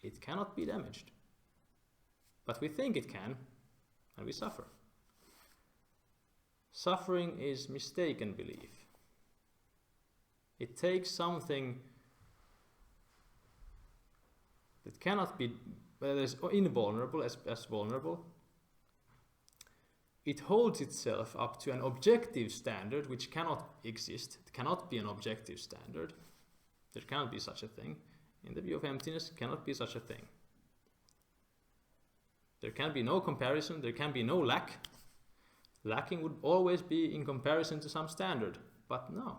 It cannot be damaged. But we think it can, and we suffer. Suffering is mistaken belief. It takes something that cannot be, that is invulnerable as vulnerable. It holds itself up to an objective standard which cannot exist. It cannot be an objective standard. There cannot be such a thing. In the view of emptiness, cannot be such a thing. There can be no comparison, there can be no lack. Lacking would always be in comparison to some standard, but no.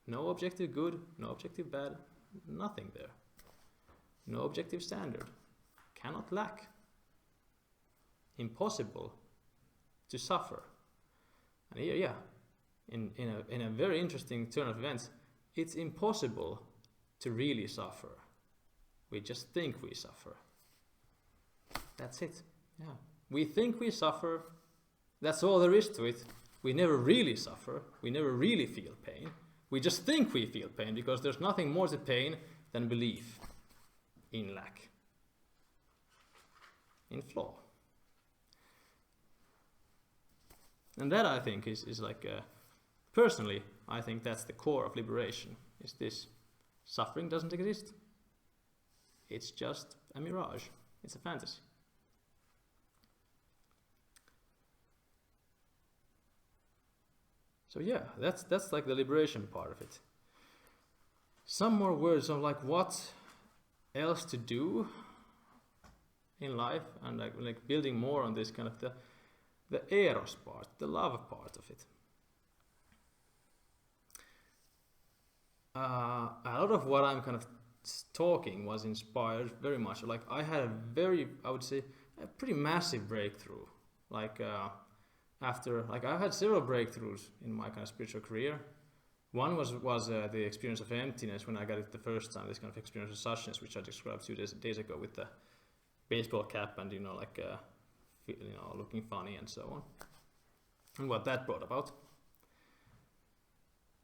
No objective good, no objective bad, nothing there. No objective standard. Cannot lack. Impossible to suffer. And here, yeah, in a very interesting turn of events, it's impossible to really suffer. We just think we suffer. That's it. Yeah. We think we suffer. That's all there is to it. We never really suffer. We never really feel pain. We just think we feel pain because there's nothing more to pain than belief in lack, in flaw. And that, I think, is like, personally, I think that's the core of liberation, is this. Suffering doesn't exist. It's just a mirage. It's a fantasy. So yeah, that's like the liberation part of it. Some more words on like what else to do in life, and like building more on this kind of the Eros part, the love part of it. A lot of what I'm kind of talking was inspired very much. Like I had I would say, a pretty massive breakthrough. Like after, like I've had several breakthroughs in my kind of spiritual career. One was the experience of emptiness when I got it the first time. This kind of experience of suchness, which I described 2 days ago with the baseball cap and looking funny and so on, and what that brought about.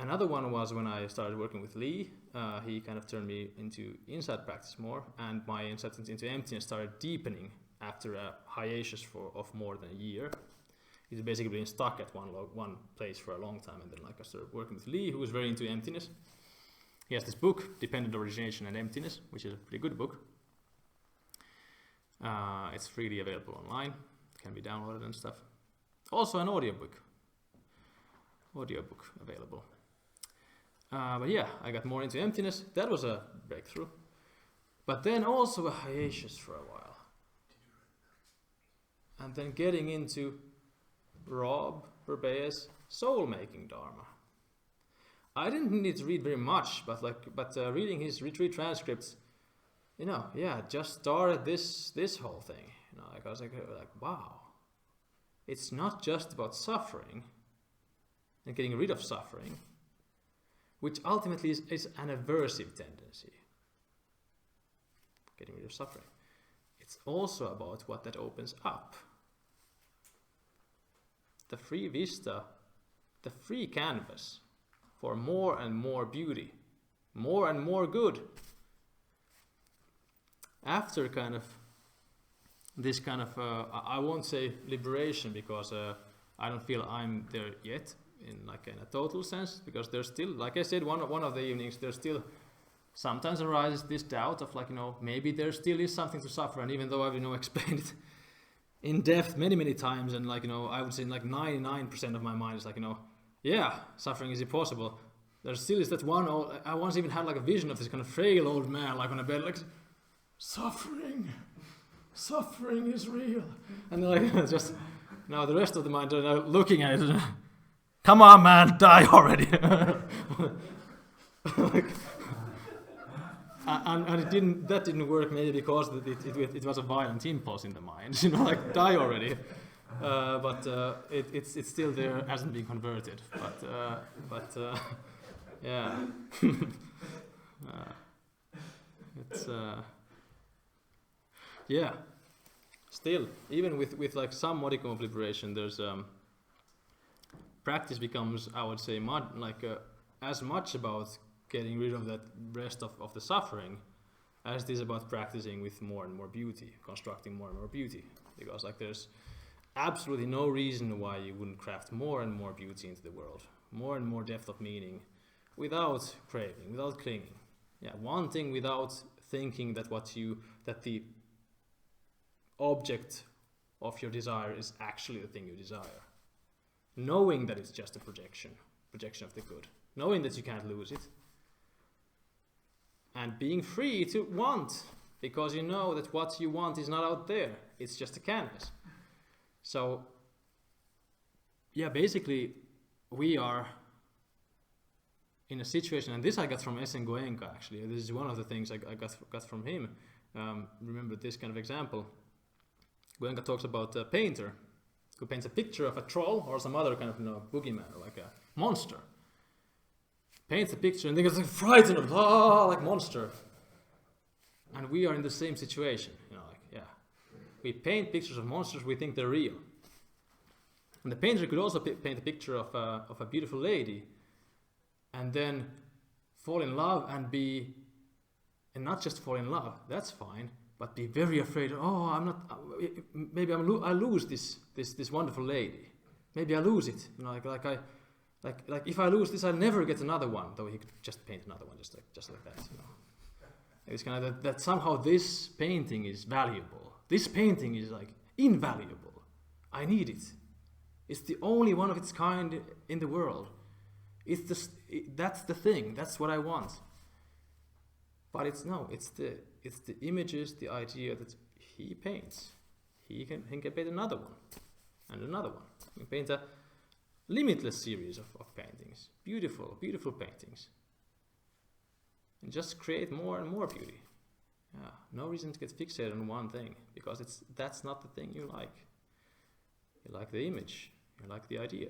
Another one was when I started working with Lee. He kind of turned me into insight practice more, and my insight into emptiness started deepening after a hiatus of more than a year. He's basically been stuck at one place for a long time, and then like I started working with Lee, who was very into emptiness. He has this book, Dependent Origination and Emptiness, which is a pretty good book. It's freely available online, it can be downloaded and stuff. Also an audiobook available. But yeah, I got more into emptiness. That was a breakthrough. but then also a hiatus for a while. And then getting into Rob Berbea's soul-making Dharma. I didn't need to read very much, but reading his retreat transcripts, just started this whole thing. I was like, wow, it's not just about suffering and getting rid of suffering, which ultimately is an aversive tendency. Getting rid of suffering. It's also about what that opens up. The free vista, the free canvas for more and more beauty, more and more good. After kind of this kind of, I won't say liberation, because I don't feel I'm there yet in a total sense, because there's still, like I said, one of the evenings, there's still sometimes arises this doubt of maybe there still is something to suffer, and even though I've explained it in depth many times, and I would say 99% of my mind is suffering is impossible. There still is that one I once even had a vision of this kind of frail old man on a bed, suffering is real, and just now the rest of the mind are looking at it. Come on, man, die already. And that didn't work, maybe because it was a violent impulse in the mind, die already. But it's still there, hasn't been converted. But yeah, it's yeah. Still, even with some modicum of liberation, there's practice becomes, I would say, as much about getting rid of that rest of the suffering as it is about practicing with more and more beauty, constructing more and more beauty. Because there's absolutely no reason why you wouldn't craft more and more beauty into the world, more and more depth of meaning, without craving, without clinging. Yeah, wanting without thinking that the object of your desire is actually the thing you desire. Knowing that it's just a projection of the good. Knowing that you can't lose it. And being free to want, because you know that what you want is not out there, it's just a canvas. So, yeah, basically, we are in a situation, and this I got from Esen Goenka actually, this is one of the things I got from him. Remember this kind of example. Goenka talks about a painter who paints a picture of a troll or some other kind of boogeyman or a monster. Paints a picture and then gets frightened of monster. And we are in the same situation, we paint pictures of monsters, we think they're real. And the painter could also paint a picture of a beautiful lady, and then fall in love and not just fall in love, that's fine, but be very afraid. Maybe I lose this wonderful lady. Maybe I lose it. Like if I lose this, I'll never get another one. Though he could just paint another one, just like that. It's kind of that somehow this painting is valuable. This painting is invaluable. I need it. It's the only one of its kind in the world. That's the thing. That's what I want. But it's the images, the idea that he paints. He can paint another one and another one. He can paint a limitless series of paintings, beautiful paintings, and just create more and more beauty. Yeah, no reason to get fixated on one thing, because that's not the thing you like. You like the image, you like the idea.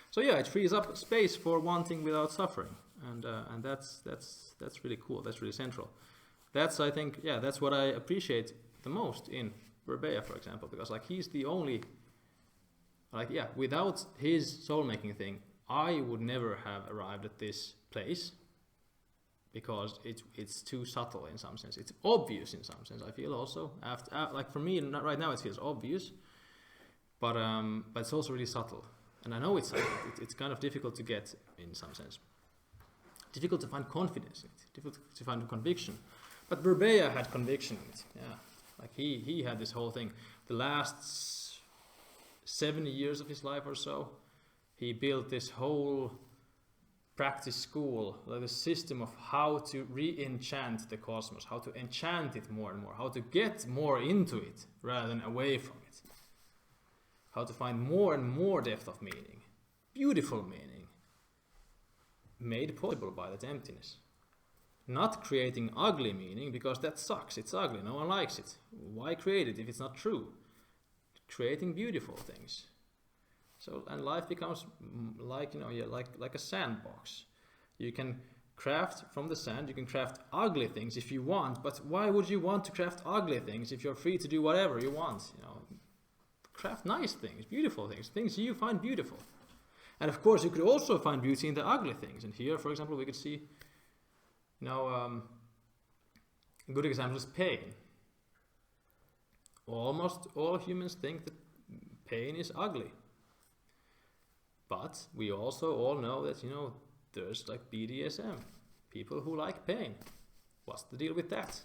So yeah, it frees up space for wanting without suffering, and that's really cool. That's really central. That's, I think, that's what I appreciate the most in Berbea, for example, because he's the only. Without his soul-making thing, I would never have arrived at this place, because it's too subtle in some sense. It's obvious in some sense, I feel also. For me, right now it feels obvious, but it's also really subtle. And I know it's kind of difficult to get in some sense. Difficult to find confidence in it, difficult to find conviction. But Berbea had conviction in it, yeah. He had this whole thing. The last 7 years of his life or so, he built this whole practice school, like the system of how to re-enchant the cosmos, how to enchant it more and more, how to get more into it rather than away from it, how to find more and more depth of meaning, beautiful meaning, made possible by that emptiness. Not creating ugly meaning, because that sucks, it's ugly, no one likes it. Why create it if it's not true? Creating beautiful things. So, and life becomes like, like a sandbox. You can craft from the sand, you can craft ugly things if you want, but why would you want to craft ugly things if you're free to do whatever you want? Craft nice things, beautiful things, things you find beautiful. And of course, you could also find beauty in the ugly things. And here, for example, we could see, a good example is pain. Almost all humans think that pain is ugly. But we also all know that, there's like BDSM, people who like pain. What's the deal with that?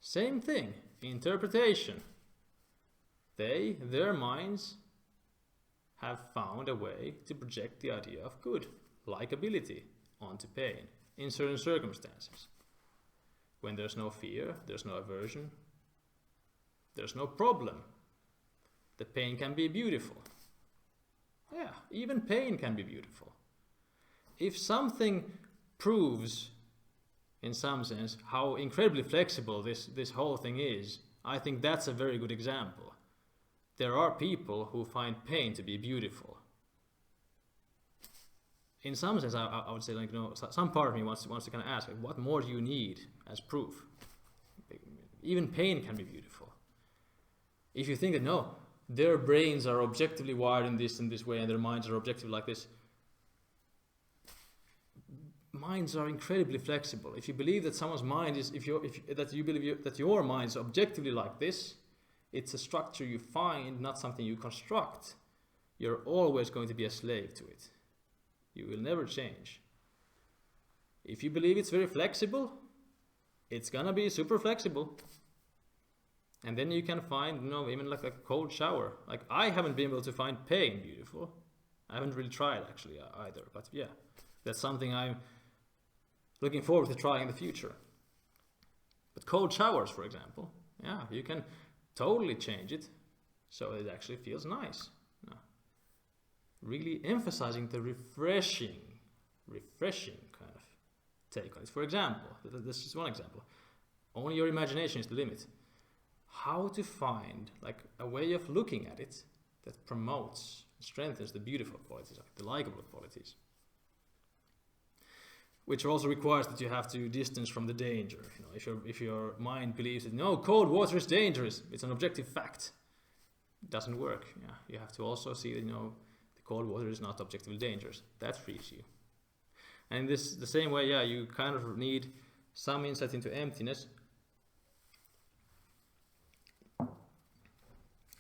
Same thing, interpretation. Their minds have found a way to project the idea of good, likability, onto pain in certain circumstances. When there's no fear, there's no aversion, there's no problem. The pain can be beautiful. Yeah, even pain can be beautiful. If something proves, in some sense, how incredibly flexible this whole thing is, I think that's a very good example. There are people who find pain to be beautiful. In some sense, I would say, some part of me wants to kind of ask, what more do you need as proof? Even pain can be beautiful. If you think that, no, their brains are objectively wired in this and this way, and their minds are objectively like this. Minds are incredibly flexible. If you believe that someone's mind is, that you believe that your mind is objectively like this, it's a structure you find, not something you construct. You're always going to be a slave to it. You will never change. If you believe it's very flexible, it's gonna be super flexible. And then you can find, even like a cold shower. Like, I haven't been able to find pain beautiful. I haven't really tried actually either, but yeah, that's something I'm looking forward to trying in the future. But cold showers, for example, yeah, you can totally change it so it actually feels nice. Really emphasizing the refreshing kind of take on it. For example, this is one example. Only your imagination is the limit. How to find like a way of looking at it that promotes and strengthens the beautiful qualities, like the likable qualities. Which also requires that you have to distance from the danger. If your mind believes that no, cold water is dangerous, it's an objective fact. It doesn't work. Yeah, you have to also see that the cold water is not objectively dangerous. That frees you. And the same way, yeah, you kind of need some insight into emptiness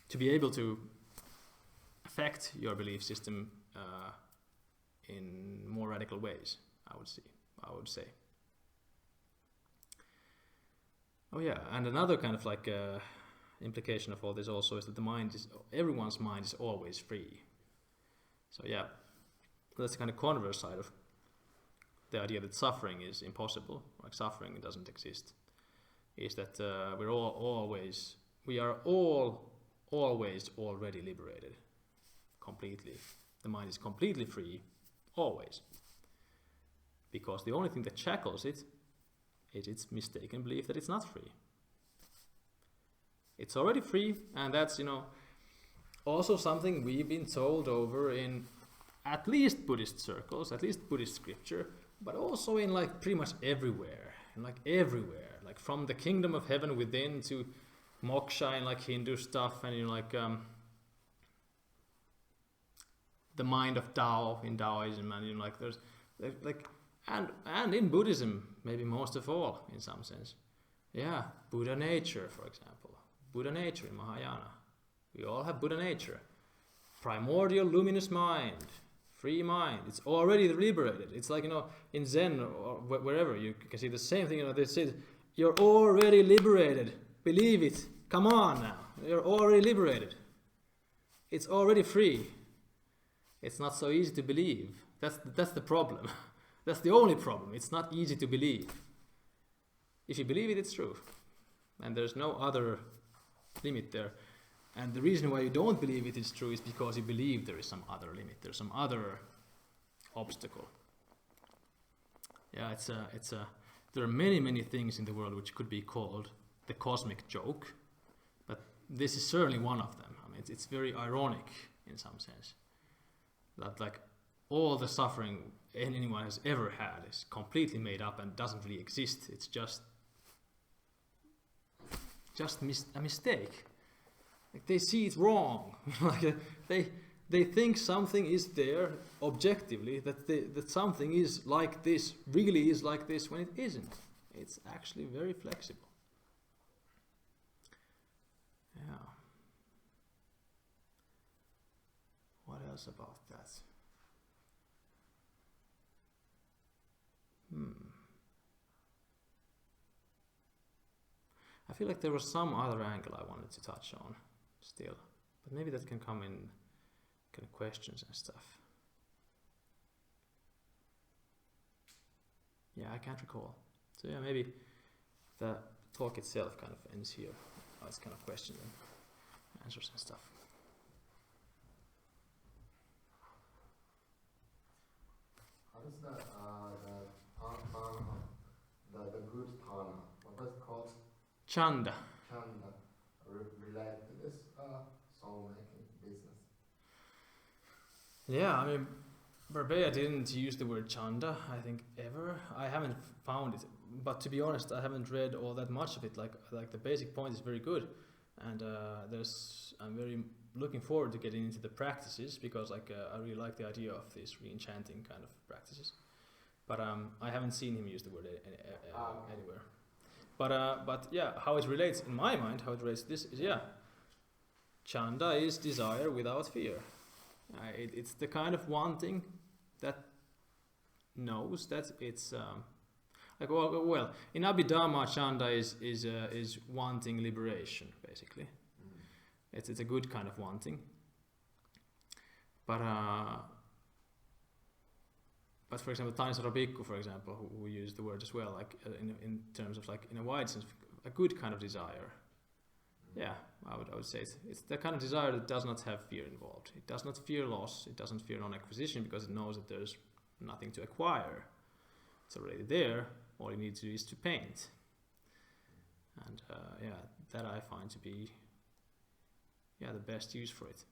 to be able to affect your belief system in more radical ways, I would say. Oh yeah, and another kind of like implication of all this also is that everyone's mind is always free. So yeah, that's the kind of converse side of the idea that suffering is impossible, like suffering doesn't exist, is that we are all always already liberated, completely. The mind is completely free, always. Because the only thing that shackles it is its mistaken belief that it's not free. It's already free, and that's, also something we've been told over in at least Buddhist circles, at least Buddhist scripture, but also in like pretty much everywhere, like from the kingdom of heaven within to moksha in like Hindu stuff, and the mind of Tao in Taoism, and there's like and in Buddhism maybe most of all in some sense. Yeah, Buddha nature, for example. Buddha nature in Mahayana. We all have Buddha nature. Primordial luminous mind. Free mind. It's already liberated. It's like, in Zen or wherever you can see the same thing. They say, you're already liberated. Believe it. Come on now. You're already liberated. It's already free. it's not so easy to believe. That's the problem. That's the only problem. It's not easy to believe. If you believe it, it's true. And there's no other limit there. And the reason why you don't believe it is true is because you believe there is some other limit. There's some other obstacle. Yeah, there are many things in the world which could be called the cosmic joke, but this is certainly one of them. I mean, it's very ironic in some sense that like all the suffering anyone has ever had is completely made up and doesn't really exist. It's just a mistake. Like they see it wrong. Like they think something is there objectively, that something is like this, really is like this, when it isn't. It's actually very flexible. Yeah. What else about that? I feel like there was some other angle I wanted to touch on still, but maybe that can come in kind of questions and stuff. Yeah, I can't recall. So yeah, maybe the talk itself kind of ends here. It's kind of questions and answers and stuff. How does the good Dharma, what was it called? Chanda. Chanda, relate to this soul-making business? Yeah, I mean, Barbea didn't use the word chanda, I think, ever. I haven't found it, but to be honest, I haven't read all that much of it. Like the basic point is very good, and I'm very looking forward to getting into the practices, because I really like the idea of these re-enchanting kind of practices. But I haven't seen him use the word anywhere. But yeah, how it relates in my mind, how it relates to this is, yeah, chanda is desire without fear. It's the kind of wanting that knows that it's like well in Abhidhamma, chanda is wanting liberation, basically. It's a good kind of wanting, but for example, Tainisara Bhikkhu, for example, who used the word as well, like in terms of like in a wide sense, a good kind of desire. Yeah, I would say it's the kind of desire that does not have fear involved. It does not fear loss. It doesn't fear non-acquisition, because it knows that there's nothing to acquire. It's already there. All you need to do is to paint. And yeah, that I find to be the best use for it.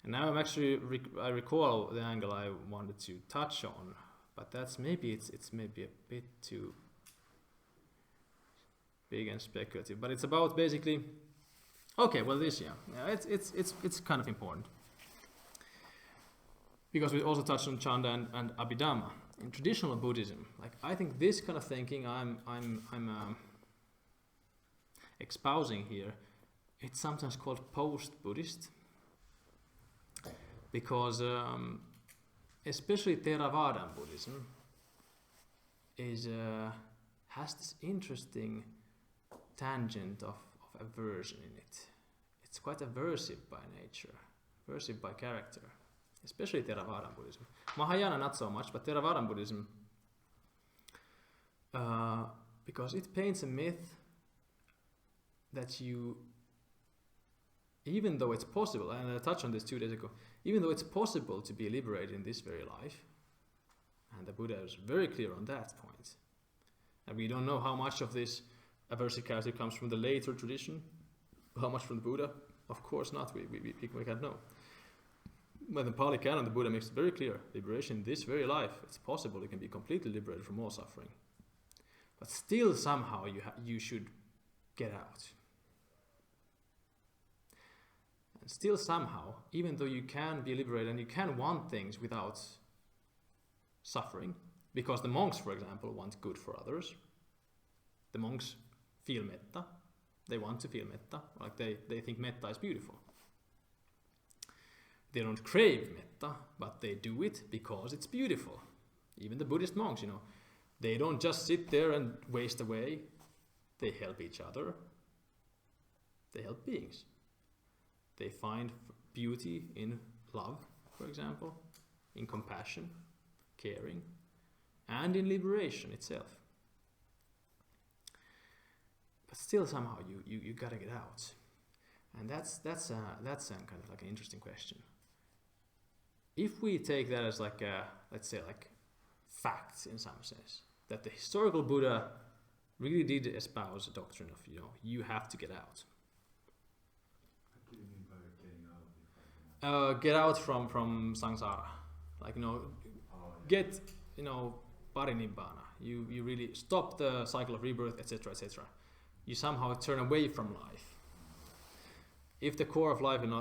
And now I'm actually I recall the angle I wanted to touch on, but that's maybe it's maybe a bit too big and speculative. But it's about basically. Okay, well it's kind of important, because we also touched on chanda and Abhidhamma in traditional Buddhism. Like I think this kind of thinking I'm espousing here, it's sometimes called post-Buddhist, because especially Theravada Buddhism has this interesting tangent of aversion in it. It's quite aversive by nature, aversive by character, especially Theravada Buddhism. Mahayana not so much, but Theravada Buddhism, because it paints a myth that even though it's possible, and I touched on this 2 days ago, even though it's possible to be liberated in this very life, and the Buddha is very clear on that point, and we don't know how much of this aversive character comes from the later tradition, how much from the Buddha? Of course not, we can't know. But in the Pali Canon, the Buddha makes it very clear, liberation in this very life, it's possible, you can be completely liberated from all suffering. But still somehow you should get out. And still somehow, even though you can be liberated and you can want things without suffering, because the monks, for example, want good for others. The monks feel metta. They want to feel metta. Like they think metta is beautiful. They don't crave metta, but they do it because it's beautiful. Even the Buddhist monks, they don't just sit there and waste away. They help each other. They help beings. They find beauty in love, for example. in compassion, caring, and in liberation itself. But still somehow you gotta get out. And that's kind of like an interesting question. If we take that as like a, let's say like facts in some sense, that the historical Buddha really did espouse a doctrine of, you have to get out. What do you mean by getting out? Get out from samsara. Like, get, parinibbana. You really stop the cycle of rebirth, etc., etc. You somehow turn away from life. If the core of life, in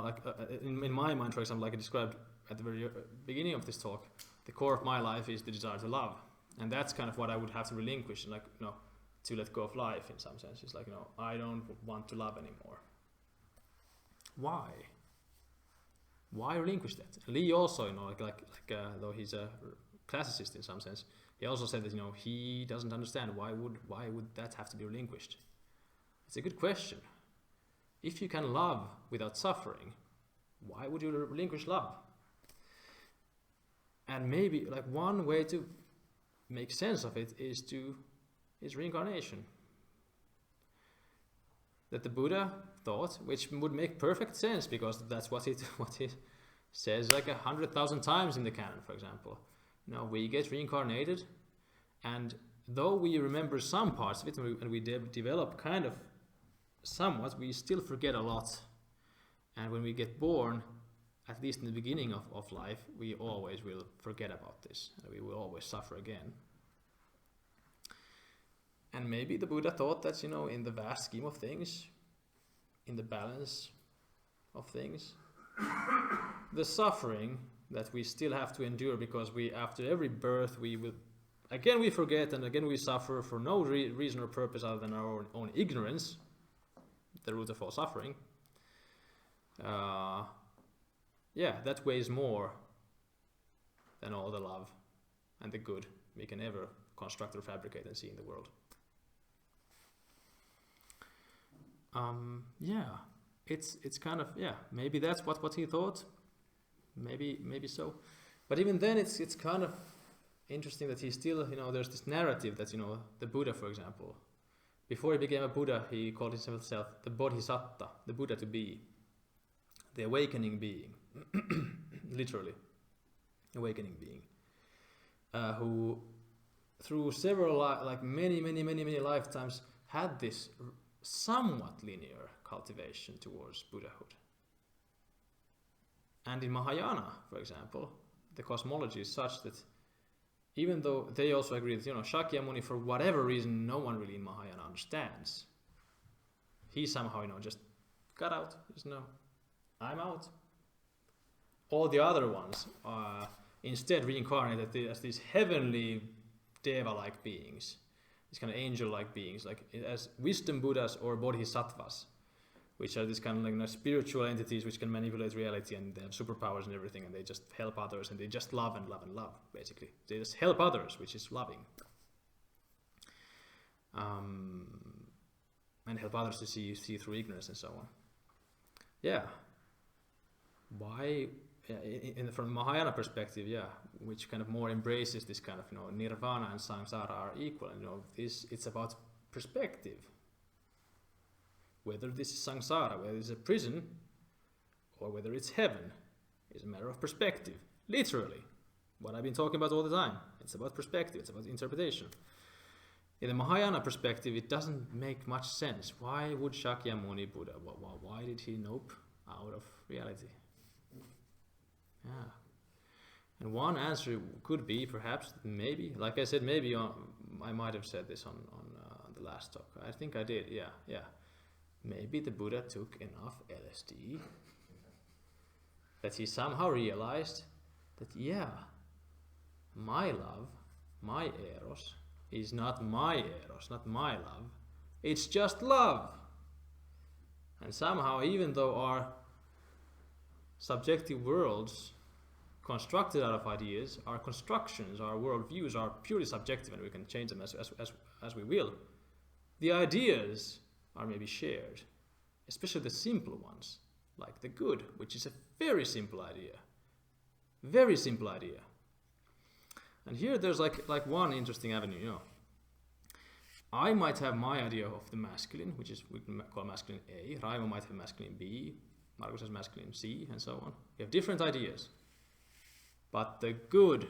my mind, for example, like I described at the very beginning of this talk, the core of my life is the desire to love. And that's kind of what I would have to relinquish, to let go of life in some sense. It's like, I don't want to love anymore. Why? Why relinquish that? Lee also, though he's a classicist in some sense, he also said that, he doesn't understand why would that have to be relinquished. It's a good question. If you can love without suffering, why would you relinquish love? And maybe one way to make sense of it is reincarnation. That the Buddha thought, which would make perfect sense because that's what he says 100,000 times in the canon, for example. We get reincarnated, and though we remember some parts of it and we develop kind of somewhat, we still forget a lot. And when we get born, at least in the beginning of life, we always will forget about this. And we will always suffer again. And maybe the Buddha thought that, in the vast scheme of things, in the balance of things, the suffering that we still have to endure, because after every birth, we forget, and again we suffer for no reason or purpose other than our own ignorance, the root of all suffering. That weighs more than all the love and the good we can ever construct or fabricate and see in the world. It's kind of, maybe that's what he thought. Maybe so. But even then it's kind of interesting that he still, there's this narrative that, the Buddha, for example, before he became a Buddha, he called himself the Bodhisattva, the Buddha to be, the awakening being, literally, awakening being, who through several, many lifetimes had this somewhat linear cultivation towards Buddhahood. And in Mahayana, for example, the cosmology is such that even though they also agree that, Shakyamuni, for whatever reason, no one really in Mahayana understands, he somehow, just got out. Just I'm out. All the other ones are instead reincarnated as these heavenly deva-like beings, these kind of angel-like beings, as wisdom Buddhas or bodhisattvas, which are these kind of spiritual entities which can manipulate reality, and they have superpowers and everything, and they just help others, and they just love and love and love, basically. They just help others, which is loving. And help others to see through ignorance and so on. Why, from Mahayana perspective, which kind of more embraces this kind of, nirvana and samsara are equal, and it's about perspective. Whether this is samsara, whether it's a prison, or whether it's heaven, is a matter of perspective. Literally, what I've been talking about all the time. It's about perspective, it's about interpretation. In the Mahayana perspective, it doesn't make much sense. Why would Shakyamuni Buddha, why did he nope out of reality? And one answer could be, perhaps, maybe, like I said, maybe I might have said this on the last talk. I think I did, Maybe the Buddha took enough LSD that he somehow realized that, my love, my Eros, is not my Eros, not my love. It's just love. And somehow, even though our subjective worlds constructed out of ideas, our constructions, our worldviews are purely subjective, and we can change them as we will, the ideas are maybe shared, especially the simple ones, like the good, which is a very simple idea. Very simple idea. And here there's like one interesting avenue, you know. I might have my idea of the masculine, which is we can call masculine A. Raimo might have masculine B. Markus has masculine C, and so on. We have different ideas. But the good,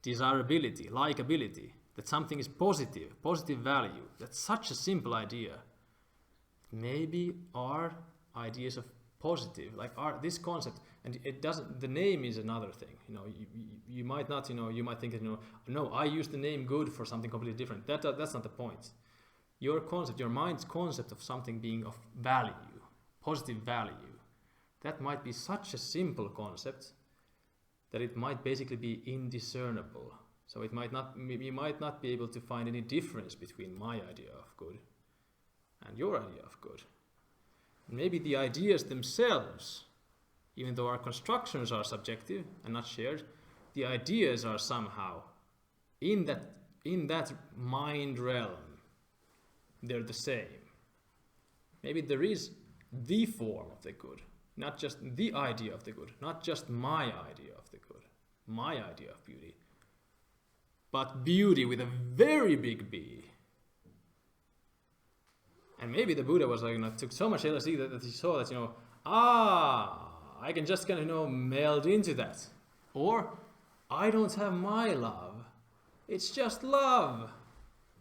desirability, likability, that something is positive value, that's such a simple idea. Maybe our ideas of positive, like this concept, and it doesn't, the name is another thing, you know, you might not, you know, you might think that, you know, no, I use the name good for something completely different. That's not the point. Your concept, your mind's concept of something being of value, positive value, that might be such a simple concept that it might basically be indiscernible. So it might not, you might not be able to find any difference between my idea of good and your idea of good. Maybe the ideas themselves, even though our constructions are subjective and not shared, the ideas are somehow in that mind realm, they're the same. Maybe there is the form of the good, not just the idea of the good, not just my idea of the good, my idea of beauty, but beauty with a very big B. And maybe the Buddha was like, you know, took so much LSD that he saw that, you know, I can just kind of, you know, meld into that. Or, I don't have my love. It's just love.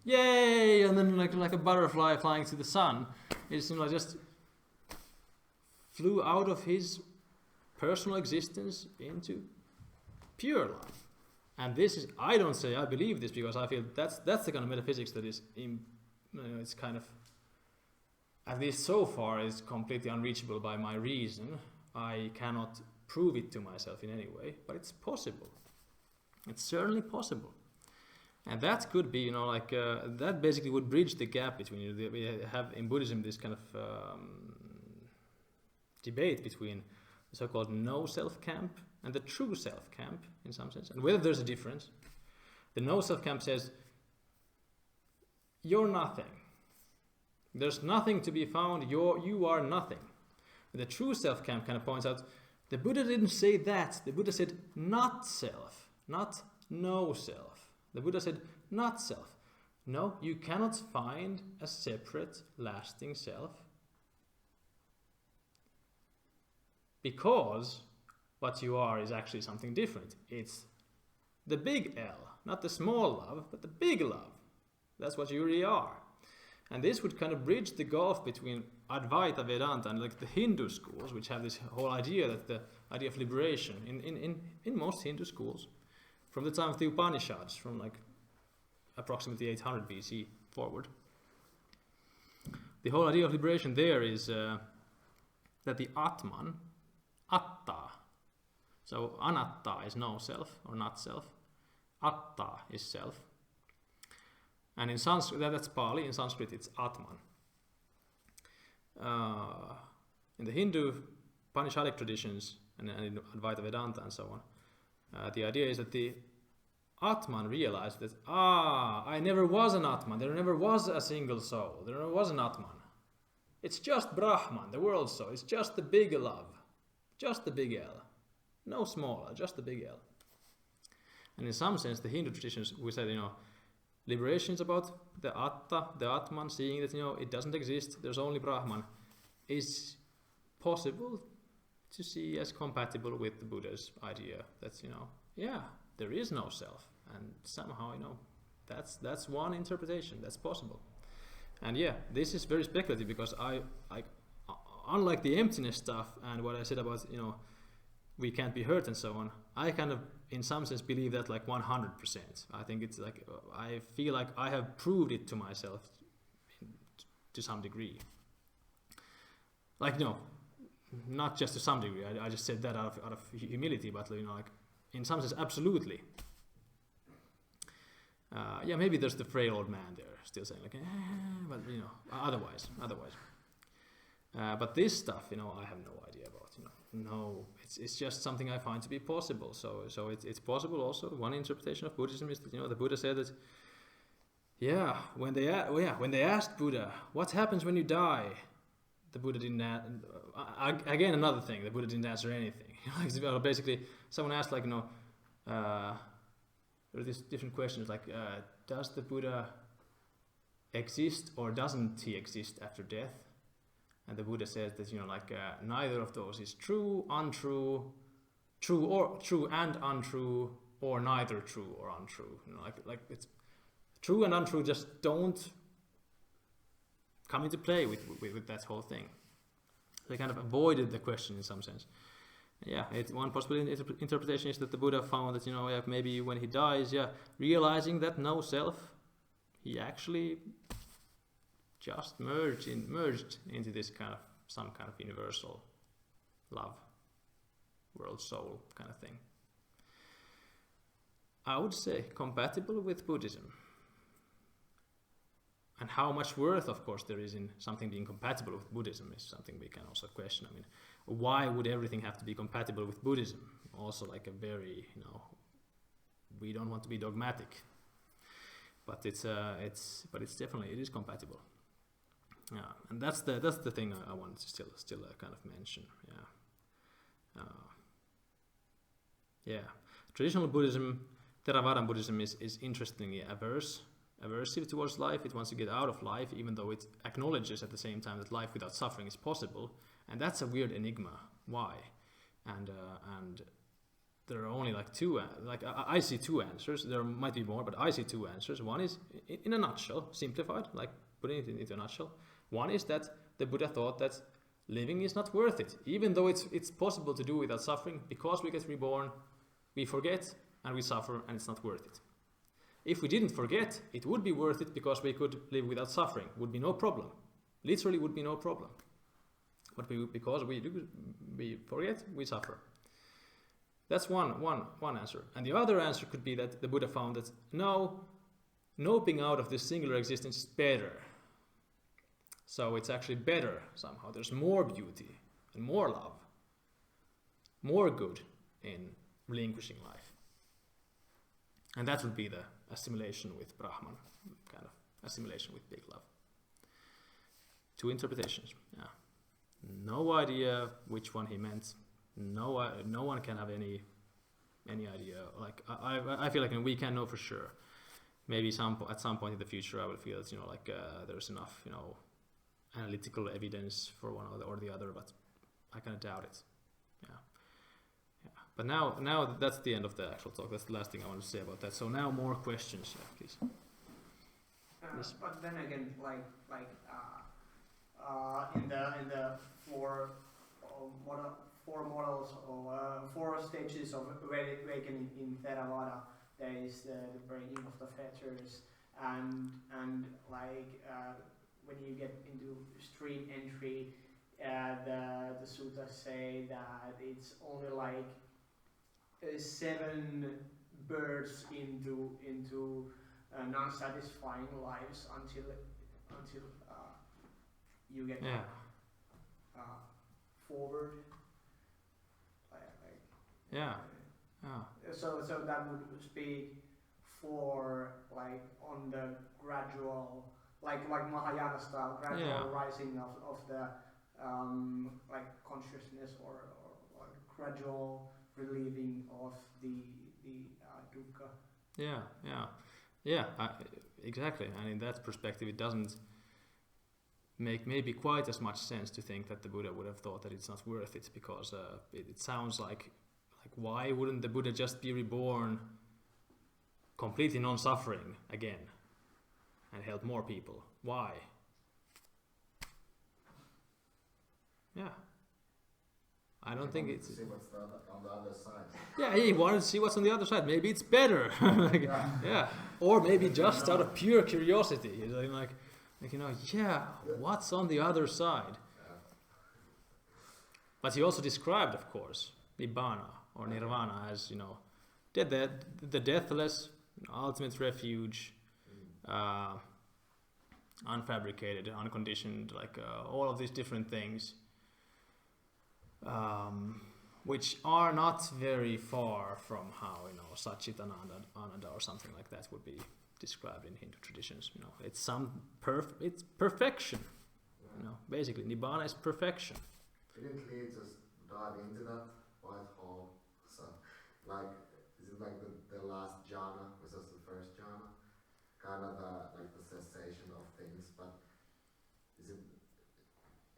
Yay! And then like a butterfly flying to the sun, it's, you know, just flew out of his personal existence into pure love. And this is, I don't say I believe this because I feel that's the kind of metaphysics that is, it's kind of, at least so far, is completely unreachable by my reason. I cannot prove it to myself in any way, but it's possible. It's certainly possible. And that could be, you know, like, that basically would bridge the gap between, we have in Buddhism this kind of debate between the so-called no-self camp and the true self camp, in some sense, and whether there's a difference. The no-self camp says, you're nothing. There's nothing to be found, you are nothing. The true self camp kind of points out, the Buddha didn't say that. The Buddha said not self, not no self. The Buddha said not self. No, you cannot find a separate, lasting self. Because what you are is actually something different. It's the big L, not the small love, but the big love. That's what you really are. And this would kind of bridge the gulf between Advaita Vedanta and like the Hindu schools, which have this whole idea that the idea of liberation in most Hindu schools, from the time of the Upanishads, from like approximately 800 BC forward. The whole idea of liberation there is that the Atman, Atta, so Anatta is no self or not self, Atta is self. And in Sanskrit, that's Pali, in Sanskrit it's Atman. In the Hindu Upanishadic traditions and in Advaita Vedanta and so on, the idea is that the Atman realized that, I never was an Atman, there never was a single soul, there never was an Atman. It's just Brahman, the world soul, it's just the big love, just the big L. No small L, just the big L. And in some sense, the Hindu traditions, we said, you know, liberation is about the Atta, the Atman, seeing that, you know, it doesn't exist, there's only Brahman, is possible to see as compatible with the Buddha's idea that, you know, yeah, there is no self, and somehow, you know, that's one interpretation, that's possible. And yeah, this is very speculative because I unlike the emptiness stuff and what I said about, you know, we can't be hurt and so on, I kind of, in some sense, believe that like 100%. I think it's like, I feel like I have proved it to myself to some degree. Like, no, not just to some degree, I just said that out of humility, but, you know, like, in some sense, absolutely. Yeah, maybe there's the frail old man there still saying like, but, you know, otherwise. But this stuff, you know, I have no idea about, you know. No, it's just something I find to be possible. So it's possible also. One interpretation of Buddhism is that, you know, the Buddha said that, yeah, when they asked Buddha, what happens when you die? The Buddha didn't again, another thing, the Buddha didn't answer anything. Basically, someone asked, like, you know, there are these different questions like, does the Buddha exist or doesn't he exist after death? And the Buddha says that, neither of those is true, untrue, true and untrue, or neither true or untrue. Like it's true and untrue just don't come into play with that whole thing. They kind of avoided the question in some sense. Yeah, one possible interpretation is that the Buddha found that maybe when he dies, realizing that no self, he actually just merged into this some kind of universal love, world soul kind of thing. I would say compatible with Buddhism. And how much worth, of course, there is in something being compatible with Buddhism is something we can also question. I mean, why would everything have to be compatible with Buddhism? Also, like a very, we don't want to be dogmatic, but it's definitely, it is compatible. Yeah, and that's the thing I wanted to still kind of mention. Yeah, traditional Buddhism, Theravada Buddhism is interestingly aversive towards life. It wants to get out of life, even though it acknowledges at the same time that life without suffering is possible. And that's a weird enigma. Why? And there are only like two. I see two answers. There might be more, but I see two answers. One is, in a nutshell, simplified, like putting it into a nutshell. One is that the Buddha thought that living is not worth it, even though it's possible to do without suffering. Because we get reborn, we forget and we suffer, and it's not worth it. If we didn't forget, it would be worth it because we could live without suffering. Would be no problem. Literally would be no problem. But because we forget, we suffer. That's one answer. And the other answer could be that the Buddha found that no, noping out of this singular existence is better. So it's actually better somehow. There's more beauty and more love, more good in relinquishing life. And that would be the assimilation with Brahman, kind of assimilation with big love. Two interpretations. Yeah. No idea which one he meant. No one can have any idea. Like I feel like we can know for sure. Maybe at some point in the future I will feel that there's enough analytical evidence for one or the other, but I kind of doubt it. Yeah. But now that's the end of the actual talk. That's the last thing I want to say about that. So now more questions, please. Yes. But then again, in the four models or 4 stages of awakening in Theravada, there is the breaking of the fetters, and when you get into stream entry, the suttas say that it's only 7 births into non-satisfying lives until you get forward. So that would speak for on the gradual, like Mahayana style, gradual rising of the consciousness or gradual relieving of the dukkha. Exactly. And in that perspective, it doesn't make maybe quite as much sense to think that the Buddha would have thought that it's not worth it, because it sounds like why wouldn't the Buddha just be reborn completely non-suffering again and help more people? Why? I don't think it's... See what's on the other side. Yeah, he wanted to see what's on the other side. Maybe it's better. Or maybe just out of pure curiosity. What's on the other side? But he also described, of course, Nibbana or Nirvana as, the deathless, ultimate refuge, unfabricated, unconditioned, all of these different things. Which are not very far from how Satchitananda or something like that would be described in Hindu traditions. It's it's perfection. Basically, Nibbana is perfection. Didn't he just dive into that white hole? So, is it like the last jhana, which was the first jhana, kind of the cessation of things, but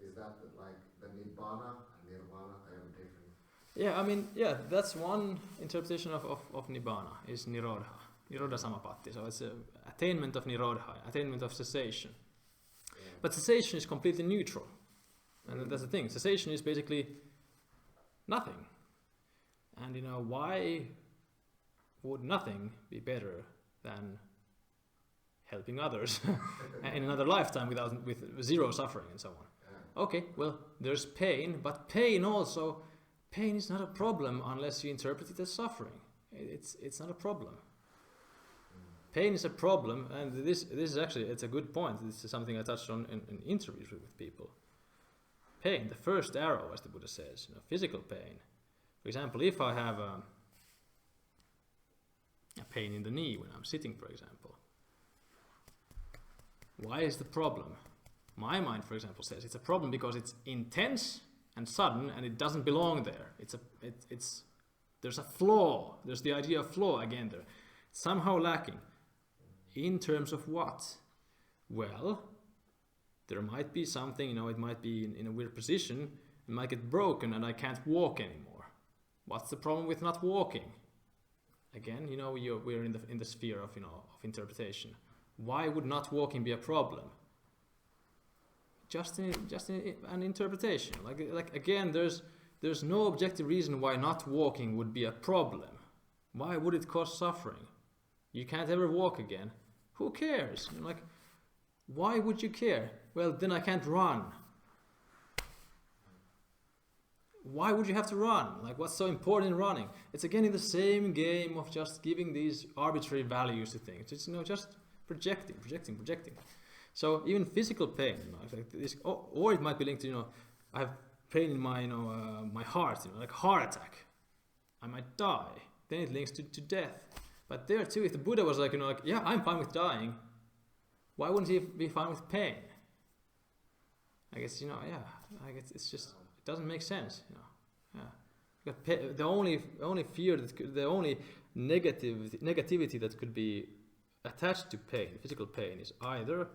is that like the nibbana and nirvana, they are different? Yeah, I mean, yeah, that's one interpretation of nibbana, is nirodha samapatti. So it's attainment of nirodha, attainment of cessation. Yeah. But cessation is completely neutral. And that's the thing. Cessation is basically nothing. And why would nothing be better than helping others in another lifetime with zero suffering and so on? Yeah. Okay, well, there's pain, but pain is not a problem unless you interpret it as suffering. It's not a problem. Pain is a problem, and this is actually, it's a good point. This is something I touched on in interviews with people. Pain, the first arrow, as the Buddha says, physical pain. For example, if I have a pain in the knee when I'm sitting, for example, why is the problem? My mind, for example, says it's a problem because it's intense and sudden, and it doesn't belong there. There's a flaw. There's the idea of flaw again there. It's somehow lacking. In terms of what? Well, there might be something, it might be in a weird position, it might get broken and I can't walk anymore. What's the problem with not walking? Again, we're in the sphere of interpretation. Why would not walking be a problem? Just an interpretation. Like again, there's no objective reason why not walking would be a problem. Why would it cause suffering? You can't ever walk again. Who cares? Why would you care? Well, then I can't run. Why would you have to run? What's so important in running? It's again in the same game of just giving these arbitrary values to things. It's just projecting. So even physical pain, or it might be linked to I have pain in my my heart, like heart attack. I might die. Then it links to death. But there too, if the Buddha was yeah, I'm fine with dying, why wouldn't he be fine with pain? I guess I guess it's just, it doesn't make sense, Yeah. The only fear the only negativity that could be attached to pain, physical pain, is either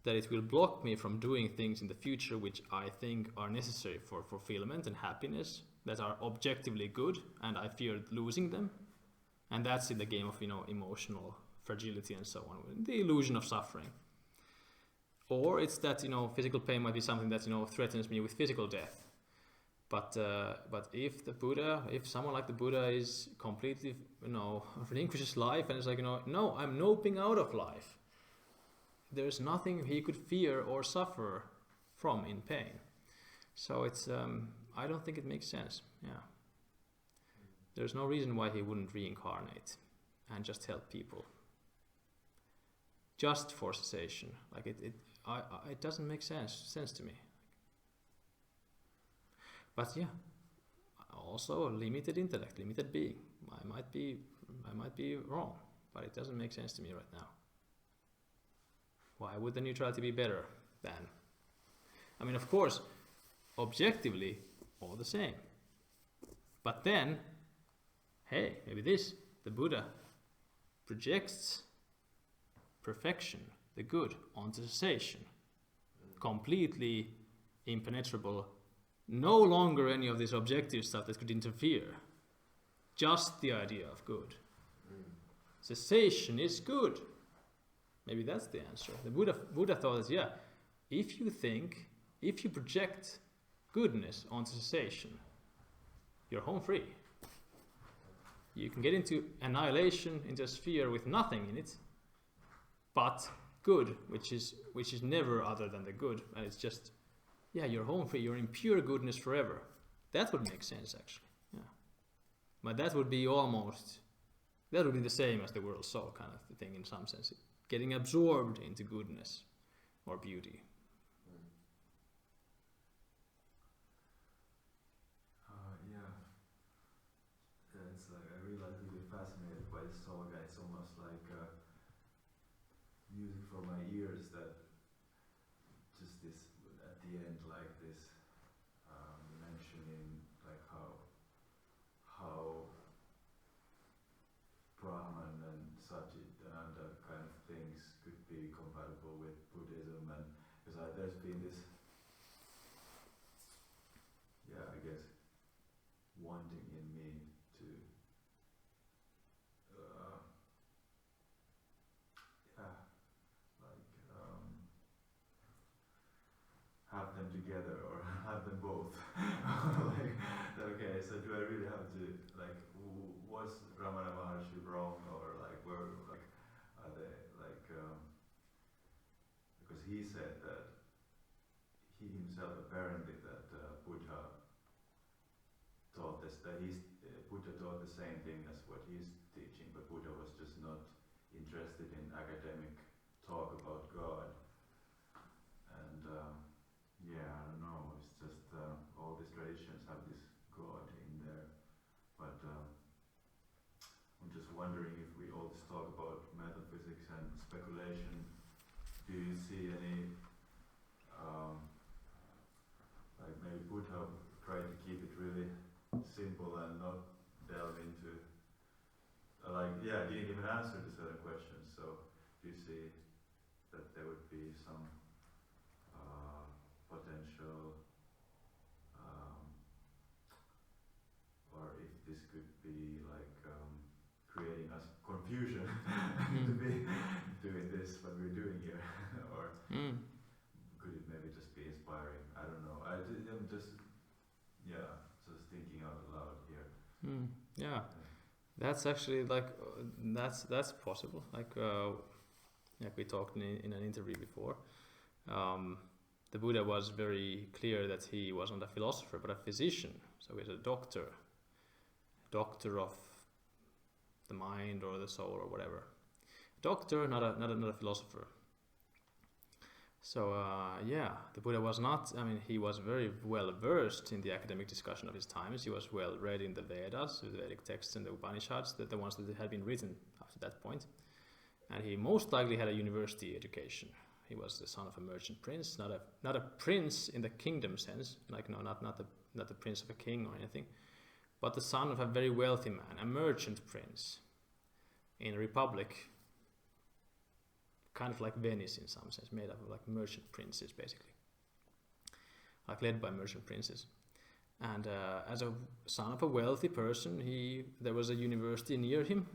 that it will block me from doing things in the future which I think are necessary for fulfillment and happiness, that are objectively good, and I fear losing them. And that's in the game of emotional fragility and so on, the illusion of suffering. Or it's that physical pain might be something that threatens me with physical death. But if someone like the Buddha is completely relinquishes life and is no, I'm noping out of life, there's nothing he could fear or suffer from in pain. So it's I don't think it makes sense. Yeah. There's no reason why he wouldn't reincarnate and just help people. Just for cessation. It doesn't make sense to me. But yeah, also a limited intellect, limited being. I might be wrong, but it doesn't make sense to me right now. Why would the neutrality be better than? I mean, of course, objectively, all the same. But then, hey, maybe the Buddha projects perfection, the good, onto cessation. Completely impenetrable, no longer any of this objective stuff that could interfere. Just the idea of good. Cessation is good. Maybe that's the answer. The Buddha thought that, if you project goodness onto cessation, you're home free. You can get into annihilation, into a sphere with nothing in it, but good, which is never other than the good, and it's just, you're home free, you're in pure goodness forever. That would make sense, actually. Yeah. But that would be the same as the world soul kind of thing in some sense. Getting absorbed into goodness or beauty. It's like I really like really fascinated by this Solga. It's almost like music for my ears, that just this at the end, like this mentioning like how together or have them both. Okay, so do I really have to, like, was Ramana Maharshi wrong, or like, were, like, are they, like, because he said that he himself apparently that Buddha taught this, that Buddha taught the same thing as what he's teaching, but Buddha was just not interested in academic talk about God. And yeah, I don't know, it's just all these traditions have this God in there, but I'm just wondering if we all just talk about metaphysics and speculation, do you see any, like maybe Buddha tried to keep it really simple and not delve into, like, yeah, didn't even answer to certain questions, so do you see that there would be some potential, or if this could be like creating us confusion to be doing this what we're doing here, or could it maybe just be inspiring? I don't know. I'm just, yeah, just thinking out loud here. Yeah, that's actually like that's possible. Like we talked in an interview before. The Buddha was very clear that he wasn't a philosopher but a physician. So he's a doctor of the mind or the soul or whatever. Doctor, not a philosopher. So yeah, the Buddha was not. I mean, he was very well versed in the academic discussion of his times. He was well read in the Vedas, the Vedic texts, and the Upanishads, the ones that had been written up to that point. And he most likely had a university education. He was the son of a merchant prince, not a prince in the kingdom sense, like no, not the prince of a king or anything, but the son of a very wealthy man, a merchant prince in a republic, kind of like Venice in some sense, made up of like merchant princes basically, like led by merchant princes. And as a son of a wealthy person, there was a university near him.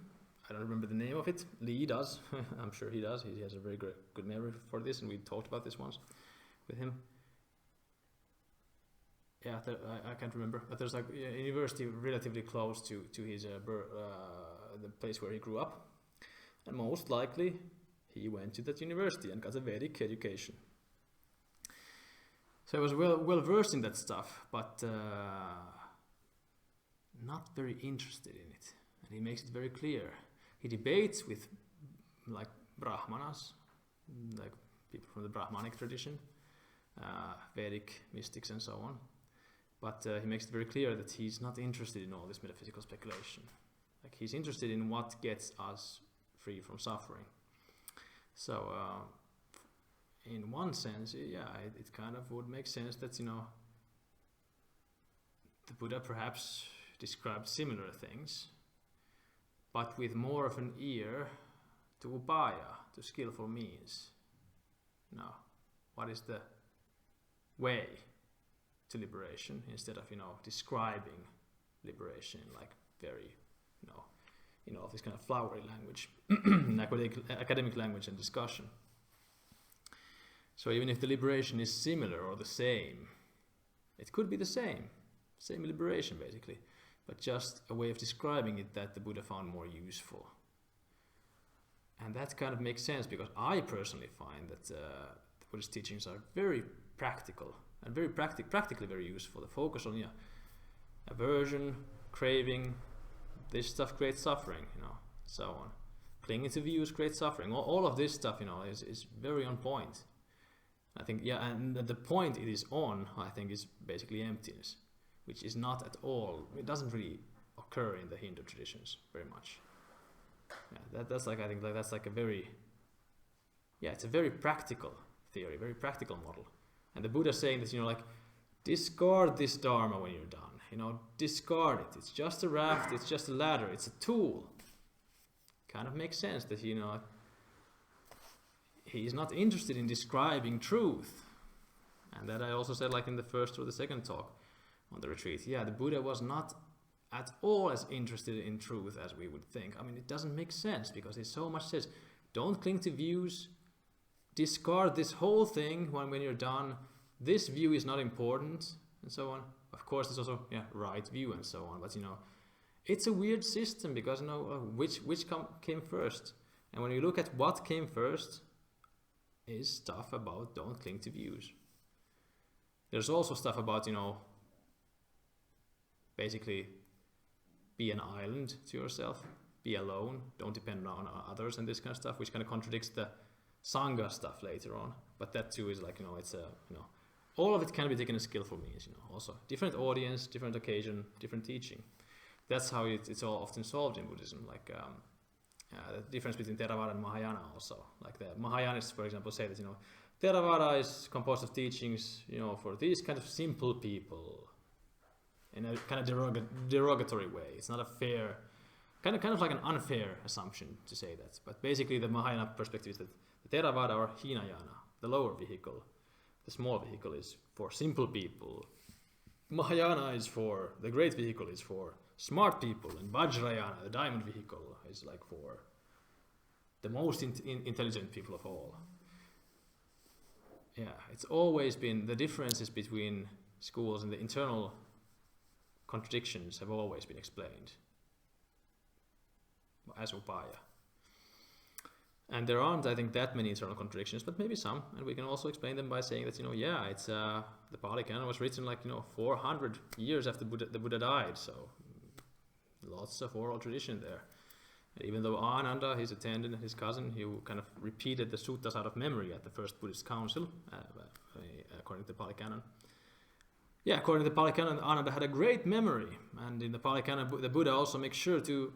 I don't remember the name of it. Lee does. I'm sure he does. He has a very good memory for this, and we talked about this once with him. Yeah, I can't remember, but there's like a university relatively close to his the place where he grew up, and most likely he went to that university and got a Vedic education. So he was well versed in that stuff, but not very interested in it, and he makes it very clear. He debates with like Brahmanas, like people from the Brahmanic tradition, Vedic mystics and so on. But he makes it very clear that he's not interested in all this metaphysical speculation. Like he's interested in what gets us free from suffering. So in one sense, yeah, it kind of would make sense that, you know, the Buddha perhaps described similar things, but with more of an ear to upaya, to skillful means. Now, what is the way to liberation, instead of, you know, describing liberation like very, you know, this kind of flowery language, academic language and discussion. So even if the liberation is similar or the same, it could be the same liberation basically, but just a way of describing it that the Buddha found more useful. And that kind of makes sense, because I personally find that the Buddha's teachings are very practical and very practically very useful. The focus on aversion, craving, this stuff creates suffering, you know, so on. Clinging to views creates suffering. All of this stuff, you know, is very on point. I think, yeah, and the point it is on, I think, is basically emptiness, which is not at all, it doesn't really occur in the Hindu traditions very much. Yeah, that's like, I think like that's like a very, yeah, it's a very practical theory, very practical model. And the Buddha saying that, you know, like, discard this Dharma when you're done, you know, discard it. It's just a raft, it's just a ladder, it's a tool. Kind of makes sense that, you know, he's not interested in describing truth. And that I also said, like in the first or the second talk on the retreat. Yeah, the Buddha was not at all as interested in truth as we would think. I mean, it doesn't make sense, because he so much says, don't cling to views, discard this whole thing when you're done, this view is not important and so on. Of course, there's also right view and so on. But it's a weird system because which came first. And when you look at what came first, is stuff about don't cling to views. There's also stuff about basically be an island to yourself, be alone, don't depend on others and this kind of stuff, which kind of contradicts the Sangha stuff later on. But that too is like, it's a, all of it can be taken as skillful means, also different audience, different occasion, different teaching. That's how it's all often solved in Buddhism. Like the difference between Theravada and Mahayana also. Like the Mahayanists, for example, say that, Theravada is composed of teachings, for these kind of simple people in a kind of derogatory way. It's not a fair, kind of like an unfair assumption to say that. But basically the Mahayana perspective is that the Theravada or Hinayana, the lower vehicle, the small vehicle is for simple people. Mahayana is for, the great vehicle is for smart people, and Vajrayana, the diamond vehicle, is like for the most intelligent people of all. Yeah, it's always been, the differences between schools and the internal contradictions have always been explained as upaya. And there aren't, I think, that many internal contradictions, but maybe some, and we can also explain them by saying that, it's the Pali Canon was written 400 years after the Buddha died, so lots of oral tradition there. And even though Ananda, his attendant, his cousin, he kind of repeated the suttas out of memory at the first Buddhist council, according to the Pali Canon. Yeah, according to the Pali Canon, Ananda had a great memory, and in the Pali Canon, the Buddha also makes sure to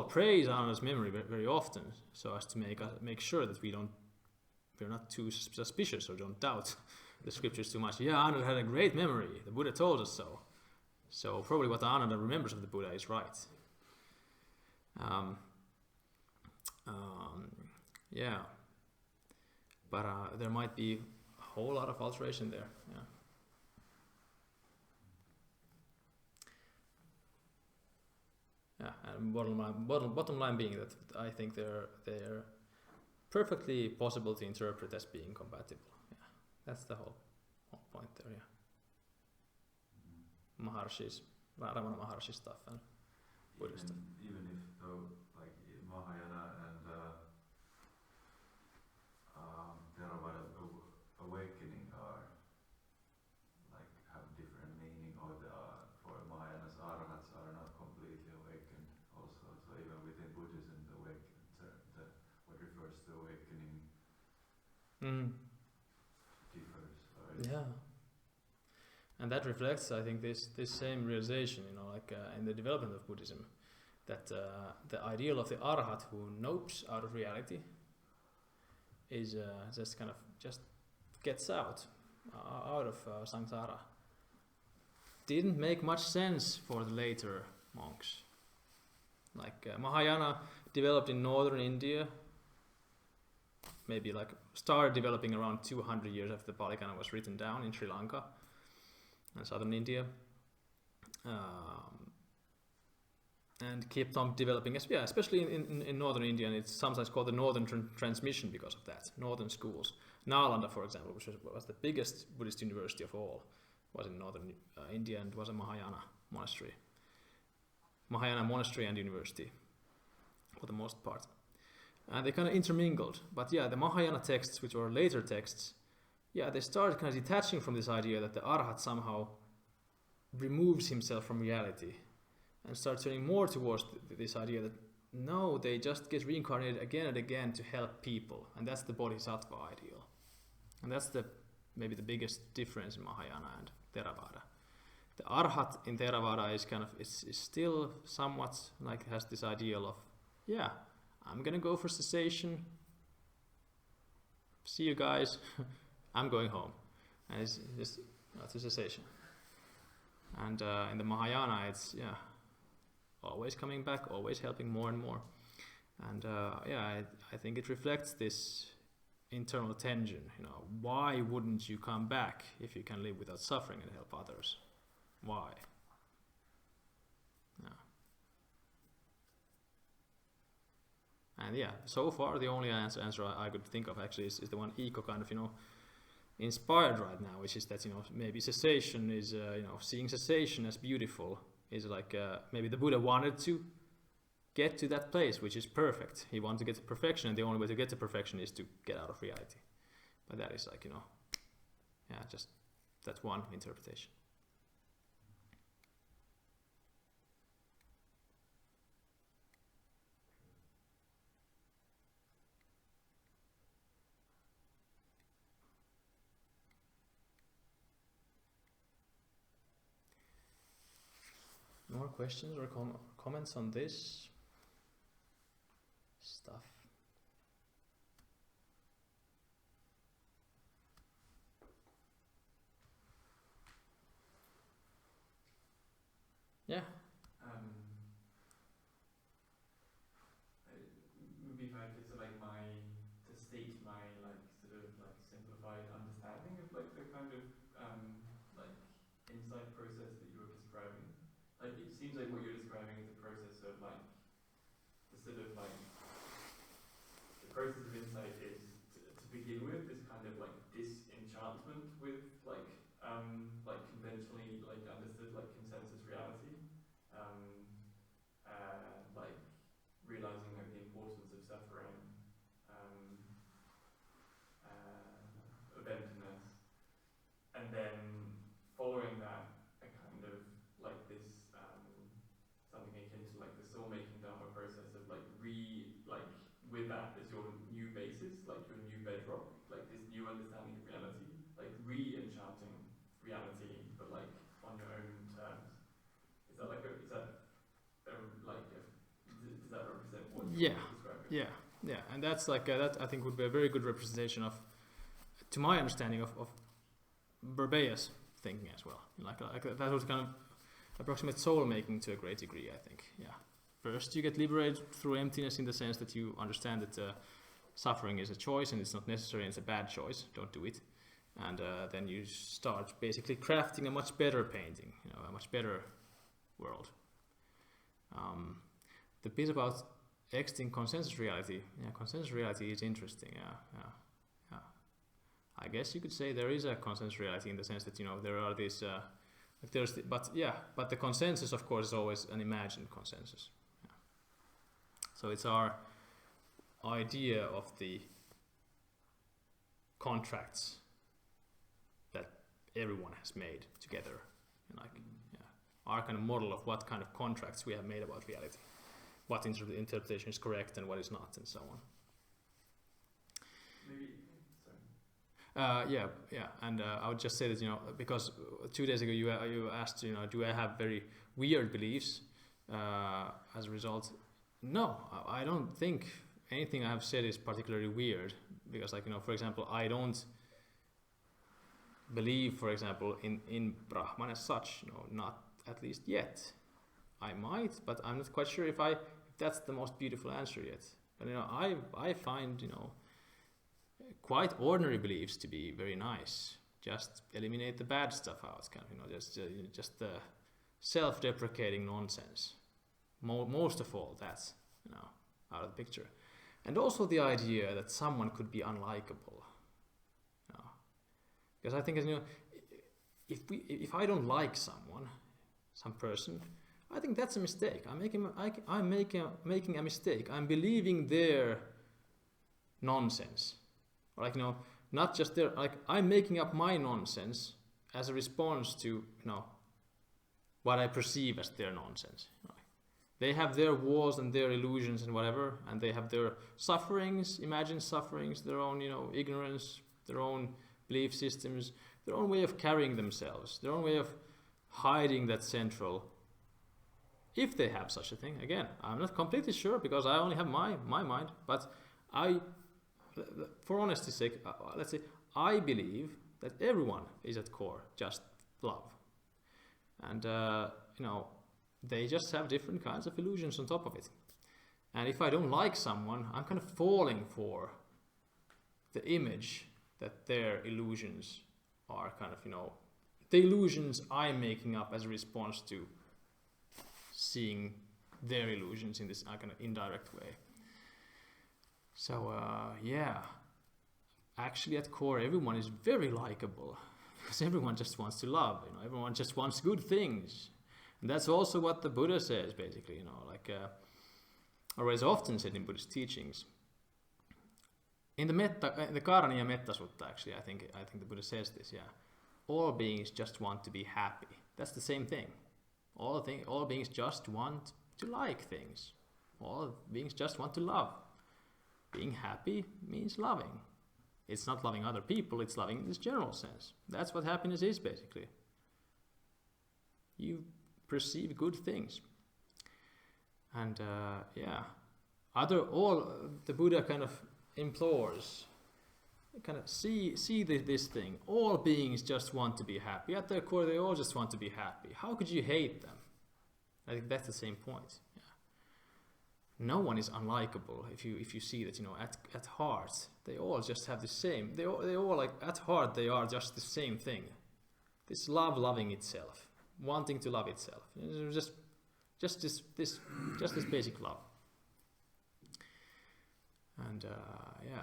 praise Ananda's memory very, very often, so as to make sure that we're not too suspicious or don't doubt the scriptures too much. Yeah, Ananda had a great memory. The Buddha told us so. So probably what Ananda remembers of the Buddha is right. Yeah, but there might be a whole lot of alteration there. Yeah. Yeah, and bottom line being that I think they're perfectly possible to interpret as being compatible. Yeah, that's the whole point there. Yeah, Maharshis, Ramana Maharshi stuff and Buddhist stuff. Even if though like Mahayana and Theravada awakening are like have different meaning, or for Mahayanas arahats are not completely awakened also. So even within Buddhism, what refers to awakening differs. Yeah. And that reflects, I think, this same realization, in the development of Buddhism, that the ideal of the Arhat who nopes out of reality is just gets out of samsara. Didn't make much sense for the later monks. Like Mahayana developed in northern India, maybe started developing around 200 years after the Pali Canon was written down in Sri Lanka and southern India, and kept on developing, especially in northern India, and it's sometimes called the northern transmission because of that. Northern schools, Nalanda, for example, which was the biggest Buddhist university of all, was in northern India and was a Mahayana monastery and university for the most part, and they kind of intermingled. But the Mahayana texts, which were later texts, they started kind of detaching from this idea that the Arhat somehow removes himself from reality and starts turning more towards this idea that no, they just get reincarnated again and again to help people, and that's the Bodhisattva ideal. And that's maybe the biggest difference in Mahayana and Theravada. The Arhat in Theravada is still somewhat has this ideal of, I'm gonna go for cessation, see you guys, I'm going home, and it's just it's a cessation. And in the Mahayana, it's always coming back, always helping more and more. And I think it reflects this internal tension. Why wouldn't you come back if you can live without suffering and help others? Why? And so far the only answer I could think of actually is the one Iko kind of inspired right now, which is that maybe cessation is seeing cessation as beautiful is like maybe the Buddha wanted to get to that place which is perfect. He wanted to get to perfection, and the only way to get to perfection is to get out of reality. But that is like just that's one interpretation. More questions or comments on this stuff? Yeah. Maybe if I could to state my simplified understanding of the kind of insight process that you were describing. It seems like what you're describing is a process of the process of insight is to begin with this kind of disenchantment with conventionally understood consensus reality, realizing the importance of suffering, of emptiness, and then following that a kind of this something akin to the soul making Dharma process of with that as your new basis, your new bedrock, this new understanding of reality, re-enchanting reality, but on your own terms. Is that does that represent what you're describing? Yeah, and that's that I think would be a very good representation of, to my understanding, of Burbeia's thinking as well. That was kind of approximate soul making to a great degree, I think. Yeah. First, you get liberated through emptiness in the sense that you understand that suffering is a choice and it's not necessary and it's a bad choice. Don't do it. And then you start basically crafting a much better painting, a much better world. The bit about exiting consensus reality, consensus reality is interesting. Yeah. I guess you could say there is a consensus reality in the sense that there are these. But the consensus, of course, is always an imagined consensus. Yeah. So it's our idea of the contracts that everyone has made together, our kind of model of what kind of contracts we have made about reality, what interpretation is correct and what is not, and so on. And I would just say that because 2 days ago you asked do I have very weird beliefs as a result? No, I don't think anything I have said is particularly weird, because for example, I don't believe, for example, in Brahman as such, not at least yet. I might, but I'm not quite sure if that's the most beautiful answer yet. But I find quite ordinary beliefs to be very nice. Just eliminate the bad stuff out, kind of just the self-deprecating nonsense. Most of all, that's out of the picture. And also the idea that someone could be unlikable. Because I think if I don't like some person, I think that's a mistake. I'm making a mistake. I'm believing their nonsense. Not just their, I'm making up my nonsense as a response to what I perceive as their nonsense. They have their walls and their illusions and whatever, and they have their sufferings, imagined sufferings, their own ignorance, their own belief systems, their own way of carrying themselves, their own way of hiding that central, if they have such a thing. Again, I'm not completely sure because I only have my mind, but for honesty's sake, let's say I believe that everyone is at core just love, and they just have different kinds of illusions on top of it. And if I don't like someone, I'm kind of falling for the image that their illusions are kind of the illusions I'm making up as a response to seeing their illusions in this kind of indirect way. So actually at core everyone is very likable because everyone just wants to love, everyone just wants good things. And that's also what the Buddha says, basically, or is often said in Buddhist teachings. In the Karaniya Metta Sutta, actually, I think the Buddha says this, all beings just want to be happy. That's the same thing. All beings just want to like things. All beings just want to love. Being happy means loving. It's not loving other people, it's loving in this general sense. That's what happiness is, basically. You perceive good things. And the Buddha kind of implores, kind of see this thing. All beings just want to be happy. At their core, they all just want to be happy. How could you hate them? I think that's the same point. No one is unlikable if you see that, at heart they all just have the same. They all like at heart they are just the same thing. This loving itself, wanting to love itself. Just this basic love. And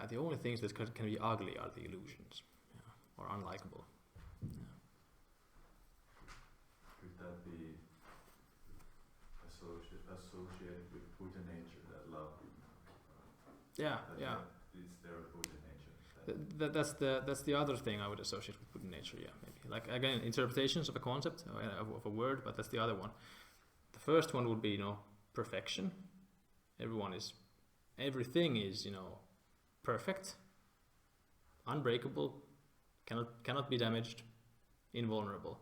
the only things that can be ugly are the illusions, or unlikable. Could that be associated with Buddha nature, that love? Is there a Buddha nature? That's the other thing I would associate with Buddha nature. Maybe like again interpretations of a concept of a word, but that's the other one. The first one would be perfection. Everything is perfect, unbreakable, cannot be damaged, invulnerable.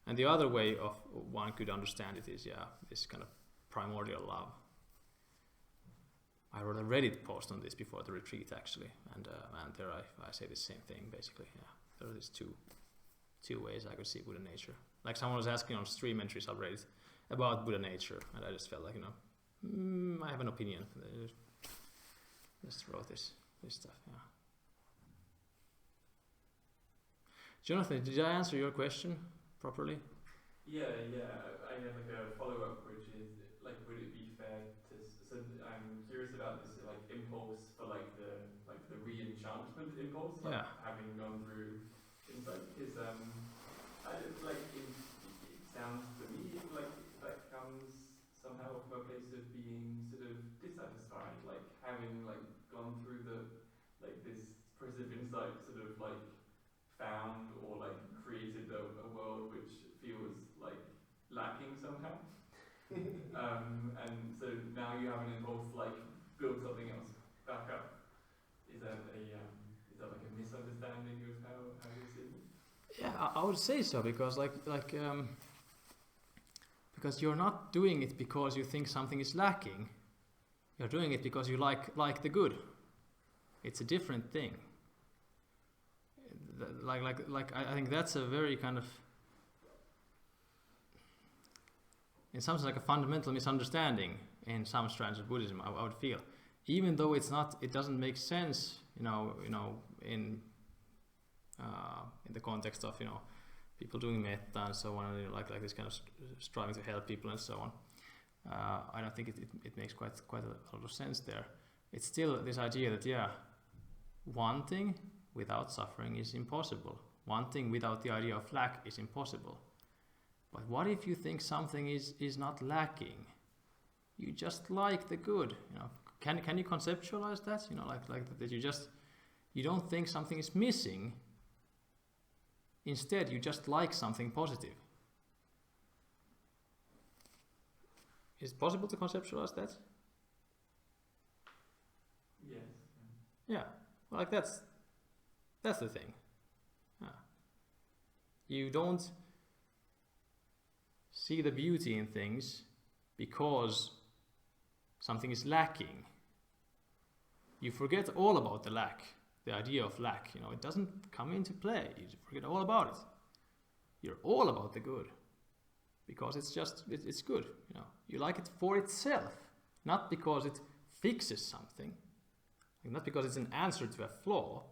And the other way of one could understand it is this kind of primordial love. I wrote a Reddit post on this before the retreat actually, and there I say the same thing basically. There are these two ways I could see Buddha nature. Like someone was asking on stream entries on Reddit about Buddha nature, and I just felt like I have an opinion. Just wrote this stuff. Jonathan, did I answer your question properly? Yeah. I have like a follow-up, which is like, would it be fair to? So I'm curious about this like impulse for like the re-enchantment impulse, like having gone through insight, because it sounds to me like that comes somehow from a place of being sort of dissatisfied, like having like gone through this process of insight, sort of like found or like created a world which feels like lacking somehow. And so now you have an impulse to like build something else back up. Is that like a misunderstanding of how you see it? Yeah, I would say so, because because you're not doing it because you think something is lacking. You're doing it because you like the good. It's a different thing. I think that's a very kind of, in some sense, like a fundamental misunderstanding in some strands of Buddhism. I would feel, even though it doesn't make sense, in the context of people doing metta and so on, and like this kind of striving to help people and so on. I don't think it makes quite a lot of sense there. It's still this idea that wanting without suffering is impossible. Wanting without the idea of lack is impossible. But what if you think something is not lacking? You just like the good. Can you conceptualize that? Like that you don't think something is missing. Instead, you just like something positive. Is it possible to conceptualize that? Yes. Yeah. Well, like that's the thing. You don't see the beauty in things because something is lacking. You forget all about the lack, the idea of lack. It doesn't come into play. You forget all about it. You're all about the good because it's good. You like it for itself, not because it fixes something, not because it's an answer to a flaw,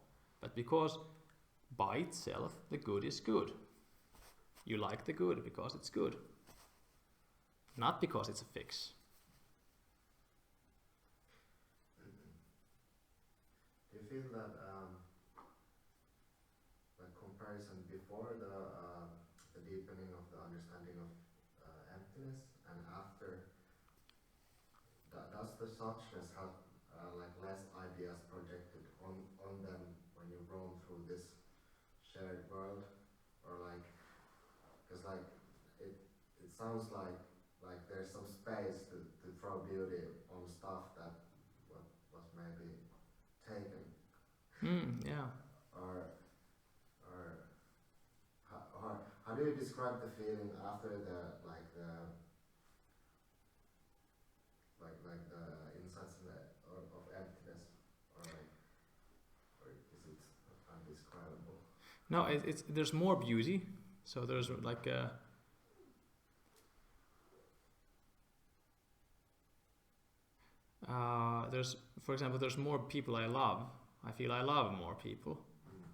but because by itself the good is good. You like the good because it's good, not because it's a fix. Do you feel that comparison before the deepening of the understanding of emptiness and after. Does the suchness have like less ideas projected on them when you roam through this shared world, or like, because like it sounds like there's some space to throw beauty on stuff that was maybe taken. Yeah. Or how do you describe the feeling after the insights of emptiness, or is it undescribable? No, it's there's more beauty. So there's like there's, for example, there's more people I love. I feel I love more people.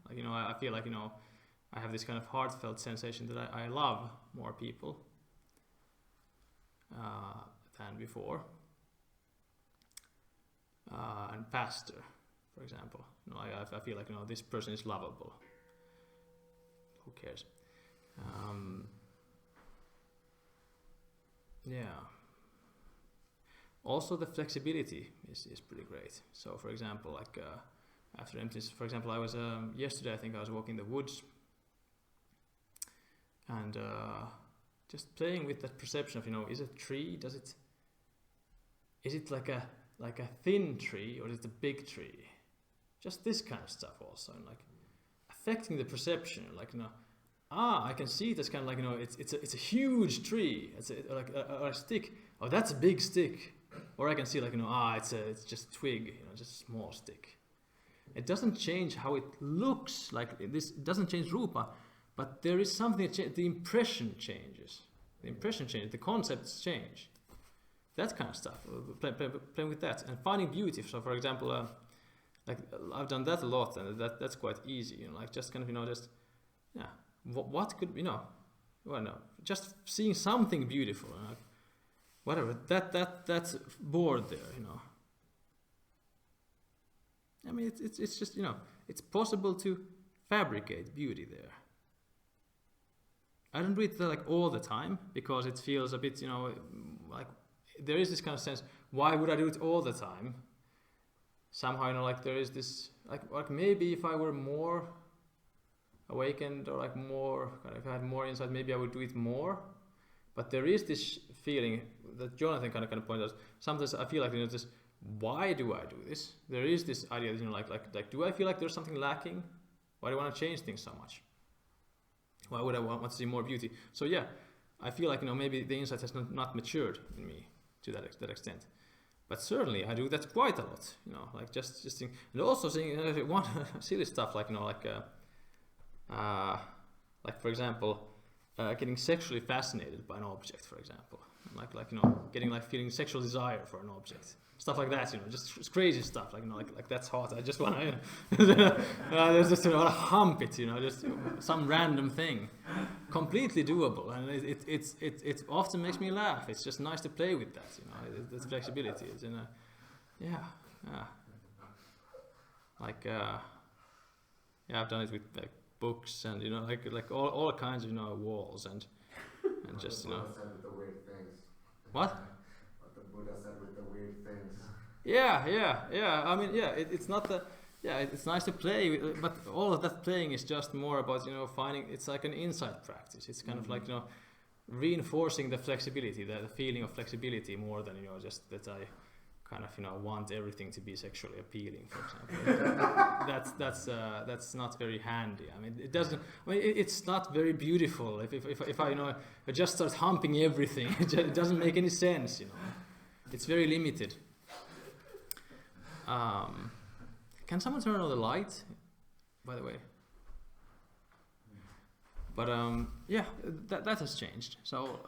Like, you know, I feel like, you know, I have this kind of heartfelt sensation that I love more people than before. And faster, for example. You know, I feel like, you know, this person is lovable. Who cares? Yeah. Also, the flexibility is pretty great. So, for example, like after emptiness, for example, I was yesterday. I think I was walking the woods, and just playing with that perception of, you know, is a tree? Is it like a thin tree, or is it a big tree? Just this kind of stuff also, and like affecting the perception. Like, you know, I can see it as kind of like, you know, it's a huge tree. It's like a stick. Oh, that's a big stick. Or I can see like, you know, it's just a twig, you know, just a small stick. It doesn't change how it looks like this. It doesn't change rupa, but there is something that the impression changes. The impression changes. The concepts change. That kind of stuff. Playing with that and finding beauty. So, for example, like I've done that a lot, and that's quite easy. You know, like just kind of, you know, just what could, you know, well, no, just seeing something beautiful. You know, like, whatever that's board there, you know. I mean, it's just, you know, it's possible to fabricate beauty there. I don't do it like all the time because it feels a bit, you know, like there is this kind of sense. Why would I do it all the time? Somehow, you know, like there is this like maybe if I were more awakened, or like more kind of, if I had more insight, maybe I would do it more. But there is this feeling that Jonathan kind of pointed out. Sometimes I feel like, you know, this, why do I do this? There is this idea that, you know, like do I feel like there's something lacking? Why do I want to change things so much? Why would I want to see more beauty? So yeah, I feel like, you know, maybe the insight has not matured in me to that extent. But certainly I do that quite a lot, you know, like just think, and also seeing, you know, one silly stuff like, you know, like for example, getting sexually fascinated by an object, for example, like you know, getting like feeling sexual desire for an object, stuff like that, you know, just crazy stuff, like, you know, like that's hot. I just want to, there's just, you know, want to hump it, you know, just some random thing, completely doable, and it often makes me laugh. It's just nice to play with that, you know, the flexibility is in a, yeah, like yeah, I've done it with like books and, you know, like all kinds of, you know, walls and just, you know. What the Buddha said with the weird things. What? What the Buddha said with the weird things. Yeah. I mean, yeah, it's not the, yeah, it's nice to play with, but all of that playing is just more about, you know, finding, it's like an insight practice. It's kind of like, you know, reinforcing the flexibility, the feeling of flexibility more than, you know, just that I kind of, you know, want everything to be sexually appealing, for example. That's not very handy. I mean, it doesn't. I mean, it's not very beautiful. If I, you know, I just start humping everything, it doesn't make any sense. You know, it's very limited. Can someone turn on the light? By the way. But yeah, that has changed. So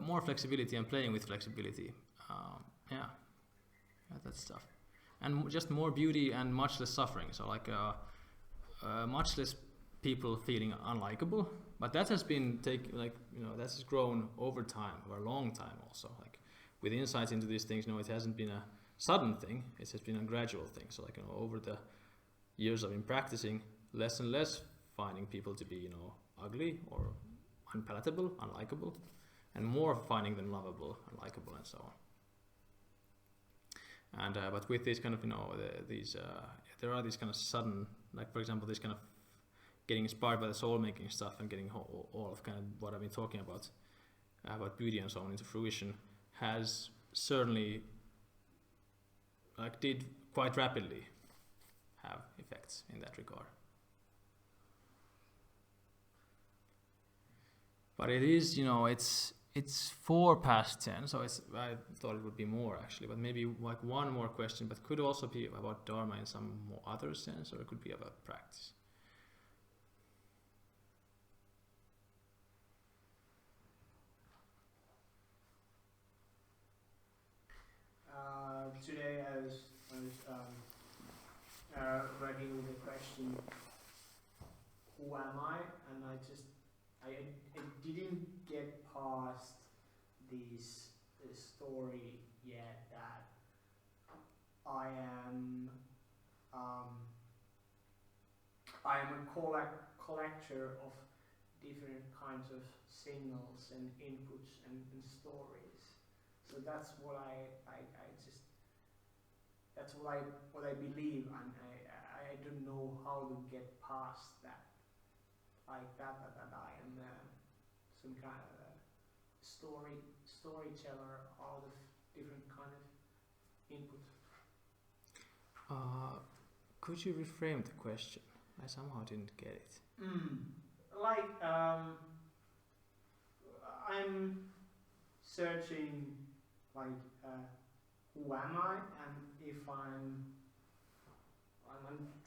more flexibility and playing with flexibility. Yeah, that stuff, and just more beauty and much less suffering. So like much less people feeling unlikable. But that has been that has grown over time, over a long time also. Like with insights into these things, you know, it hasn't been a sudden thing. It has been a gradual thing. So like, you know, over the years I've been practicing, less and less finding people to be, ugly or unpalatable, unlikable, and more finding them lovable and likable and so on. And but with this kind of, there are these kind of sudden, like for example, this kind of getting inspired by the soul making stuff and getting all of kind of what I've been talking about beauty and so on into fruition has certainly did quite rapidly have effects in that regard. But it is, it's 10:04, so I thought it would be more actually, but maybe like one more question, but could also be about Dharma in some more other sense, or it could be about practice. Today I was working with the question, who am I? And I didn't get past this story yet that I am a collector of different kinds of signals and inputs and stories. So that's what what I believe, and I don't know how to get past that. That I am some kind of a storyteller out of different kind of input. Could you reframe the question? I somehow didn't get it. I'm searching who am I, and if I'm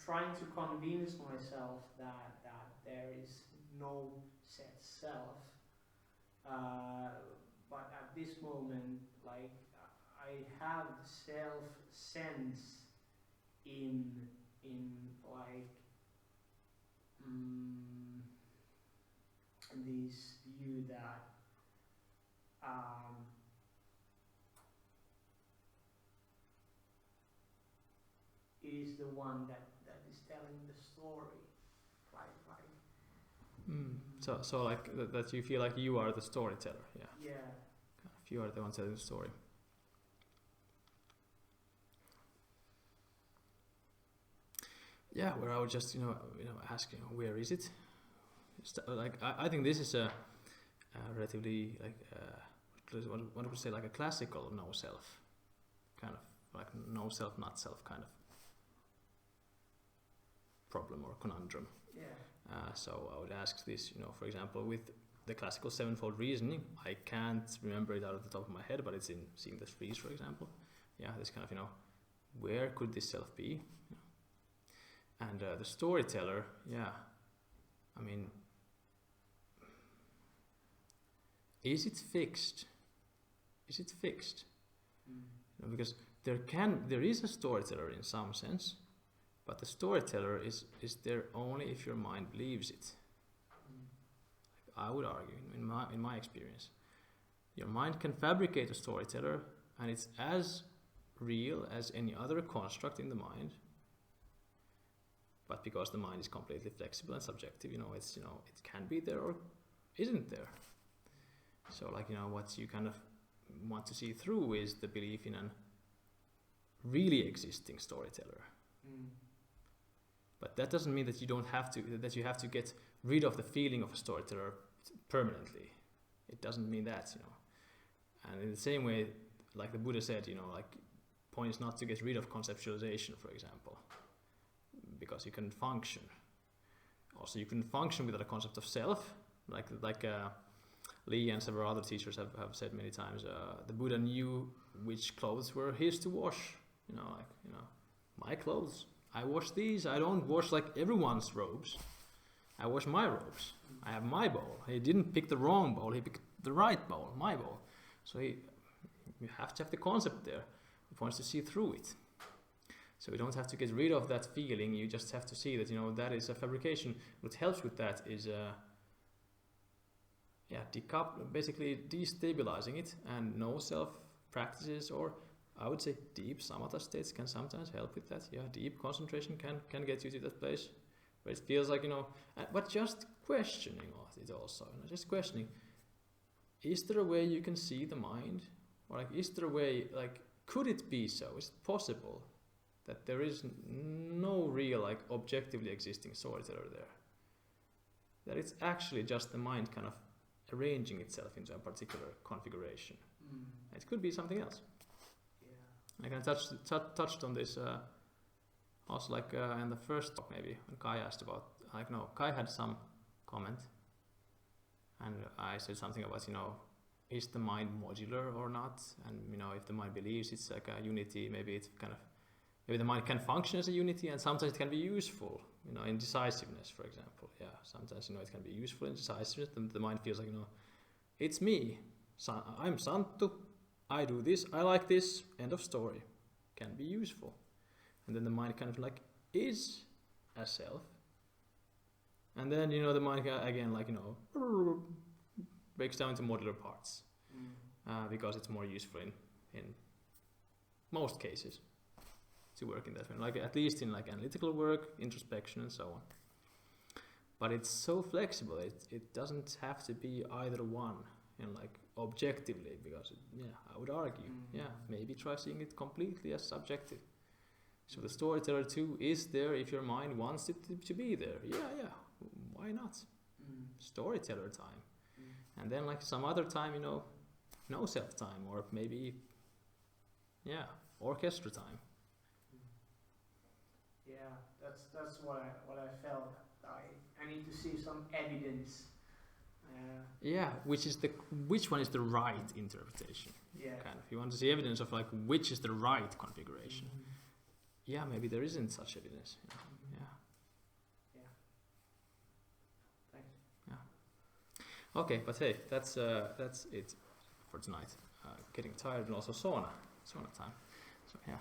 trying to convince myself that there is no set self, but at this moment, I have self sense in this view that it is the one that is telling the story. So like that you feel like you are the storyteller, yeah. Yeah. If you are the one telling the story. Yeah, where I would just ask, where is it? I think this is a relatively what would say, like a classical no self, kind of like no self, not self kind of problem or conundrum. Yeah. So I would ask this, for example, with the classical sevenfold reasoning, I can't remember it out of the top of my head, but it's in seeing the trees, for example. Yeah, this kind of, where could this self be? And the storyteller, yeah, I mean, is it fixed? Is it fixed? Because there is a storyteller in some sense, but the storyteller is there only if your mind believes it. I would argue, in my experience, your mind can fabricate a storyteller, and it's as real as any other construct in the mind. But because the mind is completely flexible and subjective, it can be there or isn't there. So what you kind of want to see through is the belief in a really existing storyteller. But that doesn't mean that you have to get rid of the feeling of a storyteller permanently. It doesn't mean that, And in the same way, like the Buddha said, point is not to get rid of conceptualization, for example, because you can function. Also, you can function without a concept of self, like Lee and several other teachers have said many times. The Buddha knew which clothes were his to wash. My clothes. I wash these. I don't wash like everyone's robes. I wash my robes. I have my bowl. He didn't pick the wrong bowl. He picked the right bowl, my bowl. So you have to have the concept there. He wants to see through it. So you don't have to get rid of that feeling. You just have to see that that is a fabrication. What helps with that is basically destabilizing it, and no self practices, or I would say deep samatha states can sometimes help with that. Yeah, deep concentration can get you to that place But it feels like, but just questioning it also, just questioning, is there a way you can see the mind? Or like, is there a way, like, could it be so? Is it possible that there is no real, like, objectively existing storyteller there? That it's actually just the mind kind of arranging itself into a particular configuration. It could be something else. Yeah. I kind of touched on this also, like in the first talk maybe, when Kai asked about, like, no, Kai had some comment, and I said something about, is the mind modular or not? And if the mind believes it's like a unity, maybe the mind can function as a unity, and sometimes it can be useful, in decisiveness, for example. Yeah, sometimes it can be useful in decisiveness. The mind feels like, it's me. So I'm Santtu. I do this. I like this. End of story. Can be useful. And then the mind kind of like is a self. And then the mind again, like, breaks down into modular parts because it's more useful in most cases to work in that way, like at least in like analytical work, introspection, and so on. But it's so flexible. It doesn't have to be either one, like objectively, because I would argue, maybe try seeing it completely as subjective. So the storyteller too is there if your mind wants it to be there. Yeah, why not? Storyteller time. And then like some other time, no self time, or maybe, orchestra time. Yeah, that's what I felt. I need to see some evidence. Which one is the right interpretation? Yeah. Kind of. You want to see evidence of like which is the right configuration. Yeah, maybe there isn't such evidence. Yeah. Thanks. Yeah. Okay, but hey, that's it for tonight. Getting tired, and also sauna time. So yeah.